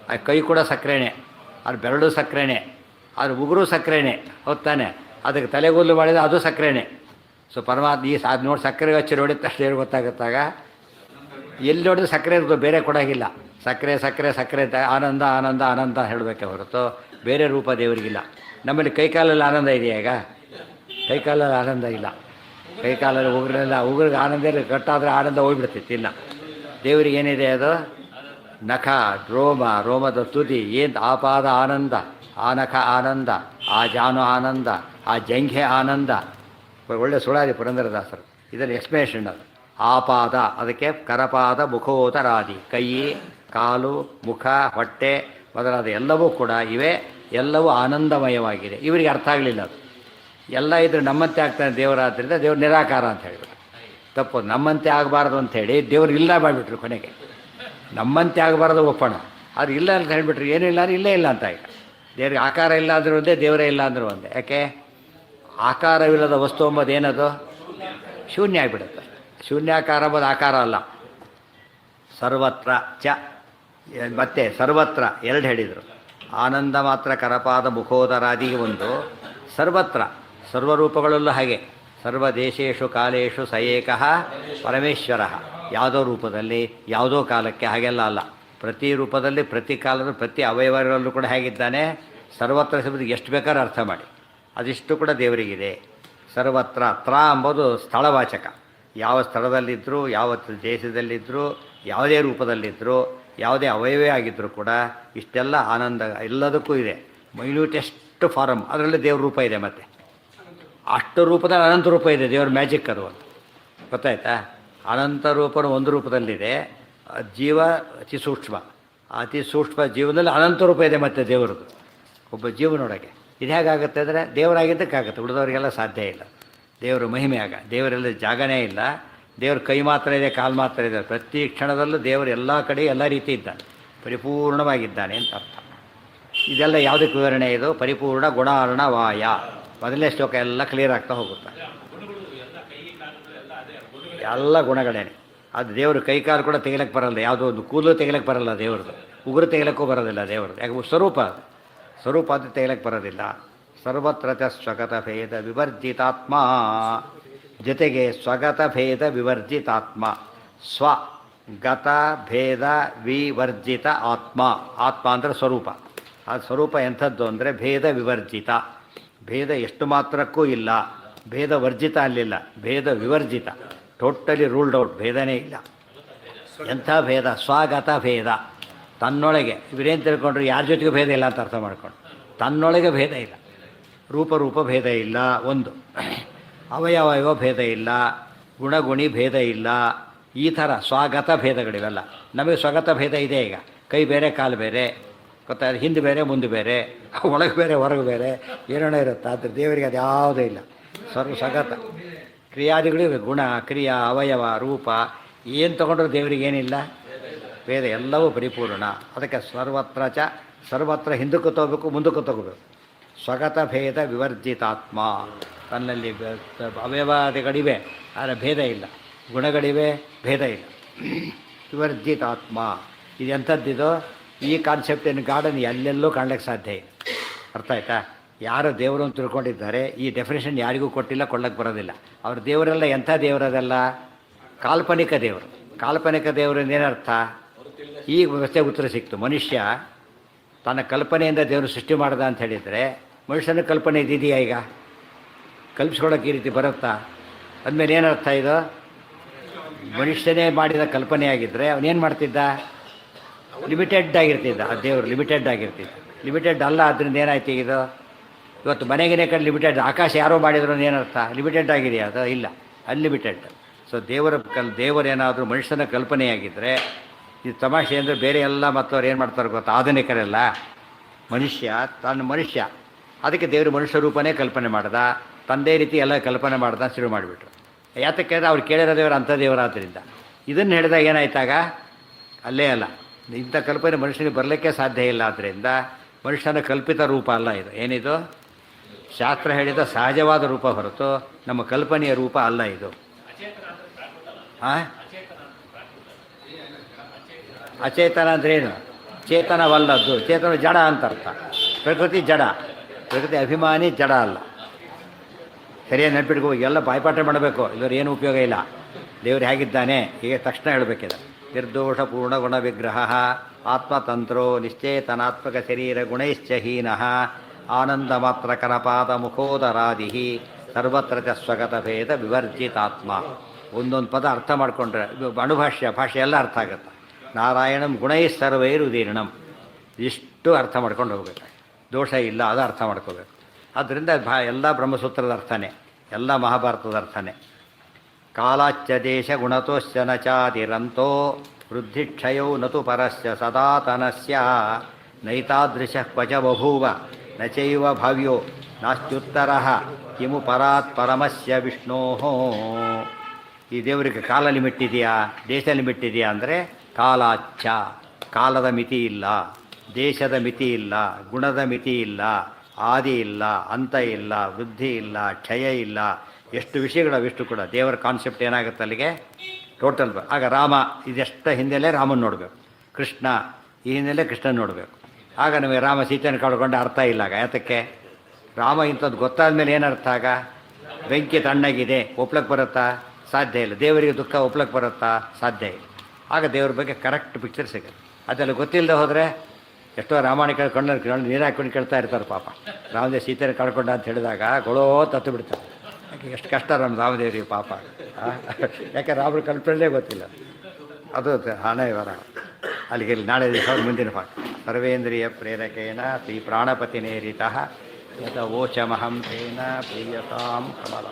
ಆ ಕೈ ಕೂಡ ಸಕ್ಕರೆನೇ, ಅದು ಬೆರಳು ಸಕ್ಕರೆನೇ, ಅದು ಉಗುರು ಸಕ್ಕರೆನೇ, ಹೊತ್ತಾನೆ. ಅದಕ್ಕೆ ತಲೆಗೂದಲು ಮಾಡಿದರೆ ಅದು ಸಕ್ಕರೆನೇ. ಸೊ ಪರಮಾತ್ಮ ಅದು ನೋಡಿ ಸಕ್ಕರೆ ಹಚ್ಚಿ ನೋಡಿದ ತಕ್ಷಣ ಏನು ಗೊತ್ತಾಗುತ್ತಾಗ? ಎಲ್ಲಿ ನೋಡಿದ್ರೆ ಸಕ್ಕರೆ ಇರ್ತದೆ, ಬೇರೆ ಕೊಡೋಂಗಿಲ್ಲ. ಸಕ್ಕರೆ ಆನಂದ ಆನಂದ ಹೇಳಬೇಕೆ ಹೊರತು ಬೇರೆ ರೂಪ ದೇವರಿಗಿಲ್ಲ. ನಮ್ಮಲ್ಲಿ ಕೈಕಾಲಲ್ಲಿ ಆನಂದ ಇದೆಯಾ? ಈಗ ಕೈಕಾಲಲ್ಲಿ ಆನಂದ ಇಲ್ಲ. ಕೈಕಾಲಲ್ಲಿ ಉಗುರಿಗೆ ಆನಂದ ಇಲ್ಲ. ಕಟ್ಟಾದರೆ ಆನಂದ ಹೋಗ್ಬಿಡ್ತೈತಿ. ಇಲ್ಲ, ದೇವರಿಗೆ ಏನಿದೆ? ಅದು ನಖ, ರೋಮದ ತುದಿ ಏನು ಆಪಾದ ಆನಂದ. ಆನಖ ಆನಂದ, ಆ ಜಾನು ಆನಂದ, ಆ ಜಂಘೆ ಆನಂದ. ಒಳ್ಳೆ ಸುಳಾದಿ ಪುರಂದರದಾಸರು. ಇದರಲ್ಲಿ ಎಕ್ಸ್ಪ್ಲೇಷನ್ ಅದು. ಆಪಾದ ಅದಕ್ಕೆ ಕರಪಾದ ಮುಖೋದರಾದಿ, ಕೈ, ಕಾಲು, ಮುಖ, ಹೊಟ್ಟೆ ಮೊದಲಾದ ಎಲ್ಲವೂ ಕೂಡ ಇವೆ. ಎಲ್ಲವೂ ಆನಂದಮಯವಾಗಿದೆ. ಇವರಿಗೆ ಅರ್ಥ ಆಗಲಿಲ್ಲ ಅದು. ಎಲ್ಲ ಇದ್ರೆ ನಮ್ಮಂತೆ ಆಗ್ತಾನೆ ದೇವರಾದ್ರಿಂದ ದೇವ್ರು ನಿರಾಕಾರ ಅಂತ ಹೇಳಿಬಿಟ್ರು. ತಪ್ಪು. ನಮ್ಮಂತೆ ಆಗಬಾರ್ದು ಅಂಥೇಳಿ ದೇವ್ರು ಇಲ್ಲ ಮಾಡಿಬಿಟ್ರು ಕೊನೆಗೆ. ನಮ್ಮಂತೆ ಆಗಬಾರ್ದು ಒಪ್ಪಣ, ಅದು ಇಲ್ಲ ಅಂತ ಹೇಳಿಬಿಟ್ರು. ಏನೂ ಇಲ್ಲ ಅಂದರೆ ಇಲ್ಲೇ ಇಲ್ಲ ಅಂತ. ಈಗ ದೇವ್ರಿಗೆ ಆಕಾರ ಇಲ್ಲ ಅಂದರೂ ಒಂದೇ, ದೇವರೇ ಇಲ್ಲ ಅಂದರೂ ಒಂದೇ. ಯಾಕೆ? ಆಕಾರವಿಲ್ಲದ ವಸ್ತು ಎಂಬುದು ಏನದು? ಶೂನ್ಯ ಆಗಿಬಿಡುತ್ತೆ. ಶೂನ್ಯಾಕಾರ ಎಂಬುದು ಆಕಾರ ಅಲ್ಲ. ಸರ್ವತ್ರ ಚ ಮತ್ತೆ ಸರ್ವತ್ರ ಎರಡು ಹೇಳಿದರು. ಆನಂದ ಮಾತ್ರ ಕರಪಾದ ಮುಖೋದರಾದಿಗೆ ಒಂದು, ಸರ್ವತ್ರ ಸರ್ವರೂಪಗಳಲ್ಲೂ ಹಾಗೆ. ಸರ್ವದೇಶೇಶು ಕಾಲೇಶು ಸ ಏಕಃ ಪರಮೇಶ್ವರ. ಯಾವುದೋ ರೂಪದಲ್ಲಿ ಯಾವುದೋ ಕಾಲಕ್ಕೆ ಹಾಗೆಲ್ಲ ಅಲ್ಲ. ಪ್ರತಿ ರೂಪದಲ್ಲಿ ಪ್ರತಿ ಕಾಲದ ಪ್ರತಿ ಅವಯವಗಳಲ್ಲೂ ಕೂಡ ಹೇಗಿದ್ದಾನೆ? ಸರ್ವತ್ರ ಶಬ್ದಕ್ಕೆ ಎಷ್ಟು ಬೇಕಾದ್ರೂ ಅರ್ಥ ಮಾಡಿ. ಅದಿಷ್ಟು ಕೂಡ ದೇವರಿಗಿದೆ. ಸರ್ವತ್ರ ತ್ರ ಎಂಬುದು ಸ್ಥಳವಾಚಕ. ಯಾವ ಸ್ಥಳದಲ್ಲಿದ್ದರೂ, ಯಾವ ದೇಶದಲ್ಲಿದ್ದರೂ, ಯಾವುದೇ ರೂಪದಲ್ಲಿದ್ದರೂ, ಯಾವುದೇ ಅವಯವೇ ಆಗಿದ್ದರೂ ಕೂಡ ಇಷ್ಟೆಲ್ಲ ಆನಂದ ಎಲ್ಲದಕ್ಕೂ ಇದೆ. ಮೈನ್ಯೂಟೆಸ್ಟ್ ಫಾರಮ್ ಅದರಲ್ಲಿ ದೇವ್ರ ರೂಪ ಇದೆ. ಮತ್ತು ಅಷ್ಟು ರೂಪದಲ್ಲಿ ಅನಂತ ರೂಪ ಇದೆ. ದೇವ್ರ ಮ್ಯಾಜಿಕ್ ಅದು ಒಂದು. ಗೊತ್ತಾಯ್ತಾ? ಅನಂತ ರೂಪನು ಒಂದು ರೂಪದಲ್ಲಿದೆ. ಜೀವ ಅತಿ ಸೂಕ್ಷ್ಮ. ಅತಿ ಸೂಕ್ಷ್ಮ ಜೀವನದಲ್ಲಿ ಅನಂತ ರೂಪ ಇದೆ ಮತ್ತು ದೇವರದು. ಒಬ್ಬ ಜೀವನೊಳಗೆ ಇದು ಹೇಗಾಗುತ್ತೆ ಅಂದರೆ ದೇವರಾಗಿದ್ದಕ್ಕಾಗುತ್ತೆ, ಉಳಿದವರಿಗೆಲ್ಲ ಸಾಧ್ಯ ಇಲ್ಲ. ದೇವರ ಮಹಿಮೆ ಆಗ. ದೇವರೆಲ್ಲ ಜಾಗನೇ ಇಲ್ಲ. ದೇವ್ರ ಕೈ ಮಾತ್ರ ಇದೆ, ಕಾಲು ಮಾತ್ರ ಇದೆ. ಪ್ರತಿ ಕ್ಷಣದಲ್ಲೂ ದೇವರು ಎಲ್ಲ ಕಡೆ ಎಲ್ಲ ರೀತಿ ಇದ್ದಾನೆ, ಪರಿಪೂರ್ಣವಾಗಿದ್ದಾನೆ ಅಂತ ಅರ್ಥ. ಇದೆಲ್ಲ ಯಾವುದಕ್ಕೆ ವಿವರಣೆ? ಇದು ಪರಿಪೂರ್ಣ ಗುಣಾರ್ಣ ವಾಯ. ಮೊದಲನೇ ಶ್ಲೋಕ ಎಲ್ಲ ಕ್ಲಿಯರ್ ಆಗ್ತಾ ಹೋಗುತ್ತೆ. ಎಲ್ಲ ಗುಣಗಳೇನೆ. ಅದು ದೇವರು ಕೈಕಾಲು ಕೂಡ ತೆಗಿಲಕ್ಕೆ ಬರಲ್ಲ. ಯಾವುದೋ ಒಂದು ಕೂದಲು ತೆಗಿಲಕ್ಕೆ ಬರಲ್ಲ ದೇವ್ರದ್ದು. ಉಗುರು ತೆಗಿಲಕ್ಕೂ ಬರೋದಿಲ್ಲ ದೇವ್ರದ್ದು. ಯಾಕೆ? ಸ್ವರೂಪ ಅದು. ಸ್ವರೂಪ ಅದು ತೆಗಿಲಕ್ಕೆ ಬರೋದಿಲ್ಲ. ಸರ್ವತ್ರ ಸ್ವಗತ ಭೇದ ವಿವರ್ಜಿತಾತ್ಮ. ಜೊತೆಗೆ ಸ್ವಗತ ಭೇದ ವಿವರ್ಜಿತಾತ್ಮ. ಸ್ವಗತ ಭೇದ ವಿವರ್ಜಿತ ಆತ್ಮ. ಆತ್ಮ ಅಂದರೆ ಸ್ವರೂಪ. ಆ ಸ್ವರೂಪ ಎಂಥದ್ದು ಅಂದರೆ ಭೇದ ವಿವರ್ಜಿತ. ಭೇದ ಎಷ್ಟು ಮಾತ್ರಕ್ಕೂ ಇಲ್ಲ. ಭೇದ ವರ್ಜಿತ ಅಲ್ಲಿಲ್ಲ, ಭೇದ ವಿವರ್ಜಿತ. Totally ruled out. ಭೇದನೇ ಇಲ್ಲ. ಎಂಥ ಭೇದ? ಸ್ವಗತ ಭೇದ. ತನ್ನೊಳಗೆ. ಇವರೇನು ತಿಳ್ಕೊಂಡ್ರು? ಯಾರ ಜೊತೆಗೂ ಭೇದ ಇಲ್ಲ ಅಂತ ಅರ್ಥ ಮಾಡ್ಕೊಂಡು. ತನ್ನೊಳಗೆ ಭೇದ ಇಲ್ಲ. ರೂಪ ಭೇದ ಇಲ್ಲ. ಒಂದು ಅವಯವಯವ ಭೇದ ಇಲ್ಲ. ಗುಣಗುಣಿ ಭೇದ ಇಲ್ಲ. ಈ ಥರ ಸ್ವಗತ ಭೇದಗಳಿವೆಲ್ಲ. ನಮಗೆ ಸ್ವಗತ ಭೇದ ಇದೆ. ಈಗ ಕೈ ಬೇರೆ, ಕಾಲು ಬೇರೆ, ಗೊತ್ತಾಗ ಹಿಂದೆ ಬೇರೆ ಮುಂದೆ ಬೇರೆ, ಒಳಗೆ ಬೇರೆ ಹೊರಗೆ ಬೇರೆ, ಏನೇನೋ ಇರುತ್ತೆ. ಆದರೆ ದೇವರಿಗೆ ಅದು ಯಾವುದೂ ಇಲ್ಲ. ಸ್ವಗತ. ಕ್ರಿಯಾದಿಗಳಿವೆ. ಗುಣ, ಕ್ರಿಯಾ, ಅವಯವ, ರೂಪ ಏನು ತೊಗೊಂಡ್ರೂ ದೇವರಿಗೆ ಏನಿಲ್ಲ. ಭೇದ ಎಲ್ಲವೂ ಪರಿಪೂರ್ಣ. ಅದಕ್ಕೆ ಸರ್ವತ್ರ ಚ. ಸರ್ವತ್ರ ಹಿಂದಕ್ಕೂ ತಗೋಬೇಕು, ಮುಂದಕ್ಕೂ ತಗೋಬೇಕು. ಸ್ವಗತ ಭೇದ ವಿವರ್ಜಿತಾತ್ಮ. ತನ್ನಲ್ಲಿ ಅವಯವಾದಿಗಳಿವೆ, ಆದರೆ ಭೇದ ಇಲ್ಲ. ಗುಣಗಳಿವೆ, ಭೇದ ಇಲ್ಲ. ವಿವರ್ಜಿತಾತ್ಮ. ಇದು ಎಂಥದ್ದಿದು? ಈ ಕಾನ್ಸೆಪ್ಟ್ ಏನು ಗಾರ್ಡನ್ ಎಲ್ಲೆಲ್ಲೂ ಕಾಣ್ಲಿಕ್ಕೆ ಸಾಧ್ಯ ಇಲ್ಲ. ಅರ್ಥ ಆಯ್ತಾ? ಯಾರು ದೇವರನ್ನು ತಿಳ್ಕೊಂಡಿದ್ದಾರೆ ಈ ಡೆಫಿನೇಷನ್ ಯಾರಿಗೂ ಕೊಟ್ಟಿಲ್ಲ, ಕೊಳ್ಳಕ್ಕೆ ಬರೋದಿಲ್ಲ. ಅವ್ರ ದೇವರೆಲ್ಲ ಎಂಥ ದೇವರದೆಲ್ಲ ಕಾಲ್ಪನಿಕ ದೇವರು. ಕಾಲ್ಪನಿಕ ದೇವರಿಂದ ಏನರ್ಥ? ಈ ವ್ಯವಸ್ಥೆ ಉತ್ತರ ಸಿಕ್ತು. ಮನುಷ್ಯ ತನ್ನ ಕಲ್ಪನೆಯಿಂದ ದೇವರು ಸೃಷ್ಟಿ ಮಾಡ್ದ ಅಂತ ಹೇಳಿದರೆ ಮನುಷ್ಯನ ಕಲ್ಪನೆ ಇದೆಯಾ? ಈಗ ಕಲ್ಪಿಸ್ಕೊಳ್ಳೋಕೆ ಈ ರೀತಿ ಬರುತ್ತಾ? ಅಂದಮೇಲೆ ಏನರ್ಥ? ಇದು ಮನುಷ್ಯನೇ ಮಾಡಿದ ಕಲ್ಪನೆ ಆಗಿದ್ದರೆ ಅವನೇನು ಮಾಡ್ತಿದ್ದ? ಲಿಮಿಟೆಡ್ ಆಗಿರ್ತಿದ್ದ. ಆ ದೇವರು ಲಿಮಿಟೆಡ್ ಆಗಿರ್ತಿದ್ದ. ಲಿಮಿಟೆಡ್ ಅಲ್ಲ. ಅದರಿಂದ ಏನಾಯ್ತು? ಇದು ಇವತ್ತು ಮನೆಗೇ ಕಡೆ ಲಿಮಿಟೆಡ್. ಆಕಾಶ ಯಾರೋ ಮಾಡಿದ್ರು ಏನರ್ಥ? ಲಿಮಿಟೆಡ್ ಆಗಿದೆಯಾ? ಅದು ಇಲ್ಲ, ಅನ್ಲಿಮಿಟೆಡ್. ಸೊ ದೇವರೇನಾದರೂ ಮನುಷ್ಯನ ಕಲ್ಪನೆಯಾಗಿದ್ದರೆ ಇದು ತಮಾಷೆ ಅಂದರೆ ಬೇರೆ ಎಲ್ಲ ಮತ್ತವ್ರು ಏನು ಮಾಡ್ತಾರೆ ಗೊತ್ತಾ? ಆಧುನಿಕರೆಲ್ಲ ಮನುಷ್ಯ ಅದಕ್ಕೆ ದೇವರು ಮನುಷ್ಯ ರೂಪನೇ ಕಲ್ಪನೆ ಮಾಡ್ದ, ತಂದೆ ರೀತಿ ಎಲ್ಲ ಕಲ್ಪನೆ ಮಾಡ್ದ ಶುರು ಮಾಡಿಬಿಟ್ರು. ಯಾತಕ್ಕೆ ಅಂದರೆ ಅವ್ರು ಕೇಳಿರೋ ದೇವರು ಅಂಥ ದೇವರಾದ್ದರಿಂದ. ಇದನ್ನು ಹೇಳಿದಾಗ ಏನಾಯ್ತಾಗ? ಅಲ್ಲೇ ಅಲ್ಲ, ಇಂಥ ಕಲ್ಪನೆ ಮನುಷ್ಯನಿಗೆ ಬರಲಿಕ್ಕೆ ಸಾಧ್ಯ ಇಲ್ಲ. ಆದ್ದರಿಂದ ಮನುಷ್ಯನ ಕಲ್ಪಿತ ರೂಪ ಅಲ್ಲ ಇದು. ಏನಿದು? ಶಾಸ್ತ್ರ ಹೇಳಿದ ಸಹಜವಾದ ರೂಪ ಹೊರತು ನಮ್ಮ ಕಲ್ಪನೆಯ ರೂಪ ಅಲ್ಲ ಇದು. ಅಚೇತನ ಅಂದ್ರೇನು? ಚೇತನವಲ್ಲದ್ದು. ಚೇತನ ಜಡ ಅಂತ ಅರ್ಥ. ಪ್ರಕೃತಿ ಜಡ. ಪ್ರಕೃತಿ ಅಭಿಮಾನಿ, ಜಡ ಅಲ್ಲ. ಸರಿಯಾಗಿ ನೆನ್ಪಿಟ್ಕೋ. ಎಲ್ಲ ಬಾಯ್ಪಾಠ ಮಾಡಬೇಕು, ಇವರು ಏನು ಉಪಯೋಗ ಇಲ್ಲ. ದೇವರು ಹೇಗಿದ್ದಾನೆ ಹೀಗೆ ತಕ್ಷಣ ಹೇಳಬೇಕಿದೆ. ನಿರ್ದೋಷ ಪೂರ್ಣ ಗುಣ ವಿಗ್ರಹ ಆತ್ಮತಂತ್ರೋ ನಿಶ್ಚೇತನಾತ್ಮಕ ಶರೀರ ಗುಣೈಶ್ಚ ಹೀನಃ ಆನಂದ ಮಾತ್ರ ಕರಪಾದ ಮುಖೋದರಾದಿ ಸರ್ವತ್ರ ಚ ಸ್ವಗತ ಭೇದ ವಿವರ್ಜಿತಾತ್ಮ. ಒಂದೊಂದು ಪದ ಅರ್ಥ ಮಾಡಿಕೊಂಡ್ರೆ ಭಾಷೆ ಎಲ್ಲ ಅರ್ಥ ಆಗುತ್ತೆ. ನಾರಾಯಣಂ ಗುಣೈ ಸರ್ವೈರುದೀರ್ಣಂ. ಇಷ್ಟು ಅರ್ಥ ಮಾಡ್ಕೊಂಡು ಹೋಗ್ಬೇಕು. ದೋಷ ಇಲ್ಲ, ಅದು ಅರ್ಥ ಮಾಡ್ಕೋಬೇಕು. ಆದ್ದರಿಂದ ಎಲ್ಲ ಬ್ರಹ್ಮಸೂತ್ರದ ಅರ್ಥನೇ, ಎಲ್ಲ ಮಹಾಭಾರತದ ಅರ್ಥನೇ. ಕಾಲಾಚ್ಯ ದೇಶ ಗುಣತೋಶ್ಚ ನ ಚಾದಿರಂತೋ ವೃದ್ಧಿಕ್ಷಯೌ ನತು ಪರಸ್ಯ ಸದಾತನಸ್ಯ ನೈತಾದೃಶ ಕ್ವಚ ಬಭೂವ ನ ಚೈವ ಭಾವ್ಯೋ ನಾಸ್ತ್ಯುತ್ತರಃ ಕಿಮು ಪರಾತ್ ಪರಮಸ್ಯ ವಿಷ್ಣೋಃ. ಈ ದೇವರಿಗೆ ಕಾಲ ಲಿಮಿಟ್ ಇದೆಯಾ, ದೇಶ ಲಿಮಿಟ್ ಇದೆಯಾ ಅಂದರೆ ಕಾಲಾಚ್ಯ, ಕಾಲದ ಮಿತಿ ಇಲ್ಲ, ದೇಶದ ಮಿತಿ ಇಲ್ಲ, ಗುಣದ ಮಿತಿ ಇಲ್ಲ, ಆದಿ ಇಲ್ಲ, ಅಂತ ಇಲ್ಲ, ವೃದ್ಧಿ ಇಲ್ಲ, ಕ್ಷಯ ಇಲ್ಲ. ಎಷ್ಟು ವಿಷಯಗಳವಿಷ್ಟು ಕೂಡ ದೇವರ ಕಾನ್ಸೆಪ್ಟ್ ಏನಾಗುತ್ತೆ ಅಲ್ಲಿಗೆ ಟೋಟಲ್. ಆಗ ರಾಮ ಇದೆಷ್ಟ ಹಿಂದೆಲೇ ರಾಮನ ನೋಡಬೇಕು, ಕೃಷ್ಣ ಈ ಹಿನ್ನೆಲೆ ಕೃಷ್ಣನ ನೋಡಬೇಕು. ಆಗ ನಮಗೆ ರಾಮ ಸೀತೆಯನ್ನು ಕಳ್ಕೊಂಡೆ ಅರ್ಥ ಇಲ್ಲ. ಆಗ ಯಾತಕ್ಕೆ? ರಾಮ ಇಂಥದ್ದು ಗೊತ್ತಾದ ಮೇಲೆ ಏನರ್ಥ? ಆಗ ಬೆಂಕಿ ತಣ್ಣಗಿದೆ, ಒಪ್ಲಕ್ಕೆ ಬರುತ್ತಾ? ಸಾಧ್ಯ ಇಲ್ಲ. ದೇವರಿಗೆ ದುಃಖ ಒಪ್ಲಕ್ಕೆ ಬರುತ್ತಾ? ಸಾಧ್ಯ ಇಲ್ಲ. ಆಗ ದೇವ್ರ ಬಗ್ಗೆ ಕರೆಕ್ಟ್ ಪಿಕ್ಚರ್ ಸಿಗುತ್ತೆ. ಅದೆಲ್ಲ ಗೊತ್ತಿಲ್ಲದೆ ಹೋದರೆ ಎಷ್ಟೋ ರಾಮಾಯಣ ಕೇಳ್ಕೊಂಡು ನೀರು ಹಾಕ್ಕೊಂಡು ಕೇಳ್ತಾ ಇರ್ತಾರೆ ಪಾಪ. ರಾಮದೇವ್ ಸೀತೆಯನ್ನು ಕಳ್ಕೊಂಡ ಅಂತ ಹೇಳಿದಾಗ ಗೊಳೋ ತತ್ತು ಬಿಡ್ತಾರೆ. ಯಾಕೆ ಎಷ್ಟು ಕಷ್ಟ ನಮ್ಮ ರಾಮದೇವರಿಗೆ ಪಾಪ. ಯಾಕೆ ರಾಮರ ಕಲ್ಪನೆ ಗೊತ್ತಿಲ್ಲ. ಅದು ಹಣೆ ವರ. ಅಲ್ಲಿಗೆ ನಾಳೆ ದಿವಸ ಮುಂದಿನ ಪಾಠ. ಸರ್ವೇಂದ್ರಿಯ ಪ್ರೇರಕೇನ ಶ್ರೀ ಪ್ರಾಣಪತಿನೇರಿತಃ ಯತ ವೋಚಮಹಂ ತೇನ ಪ್ರೀಯತಾಂ ಕಮಲ.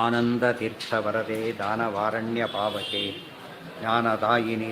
ಆನಂದತೀರ್ಥವರದೆ ದಾನವಾರಣ್ಯ ಪಾವಕೆ ಜ್ಞಾನದಾಯಿನಿ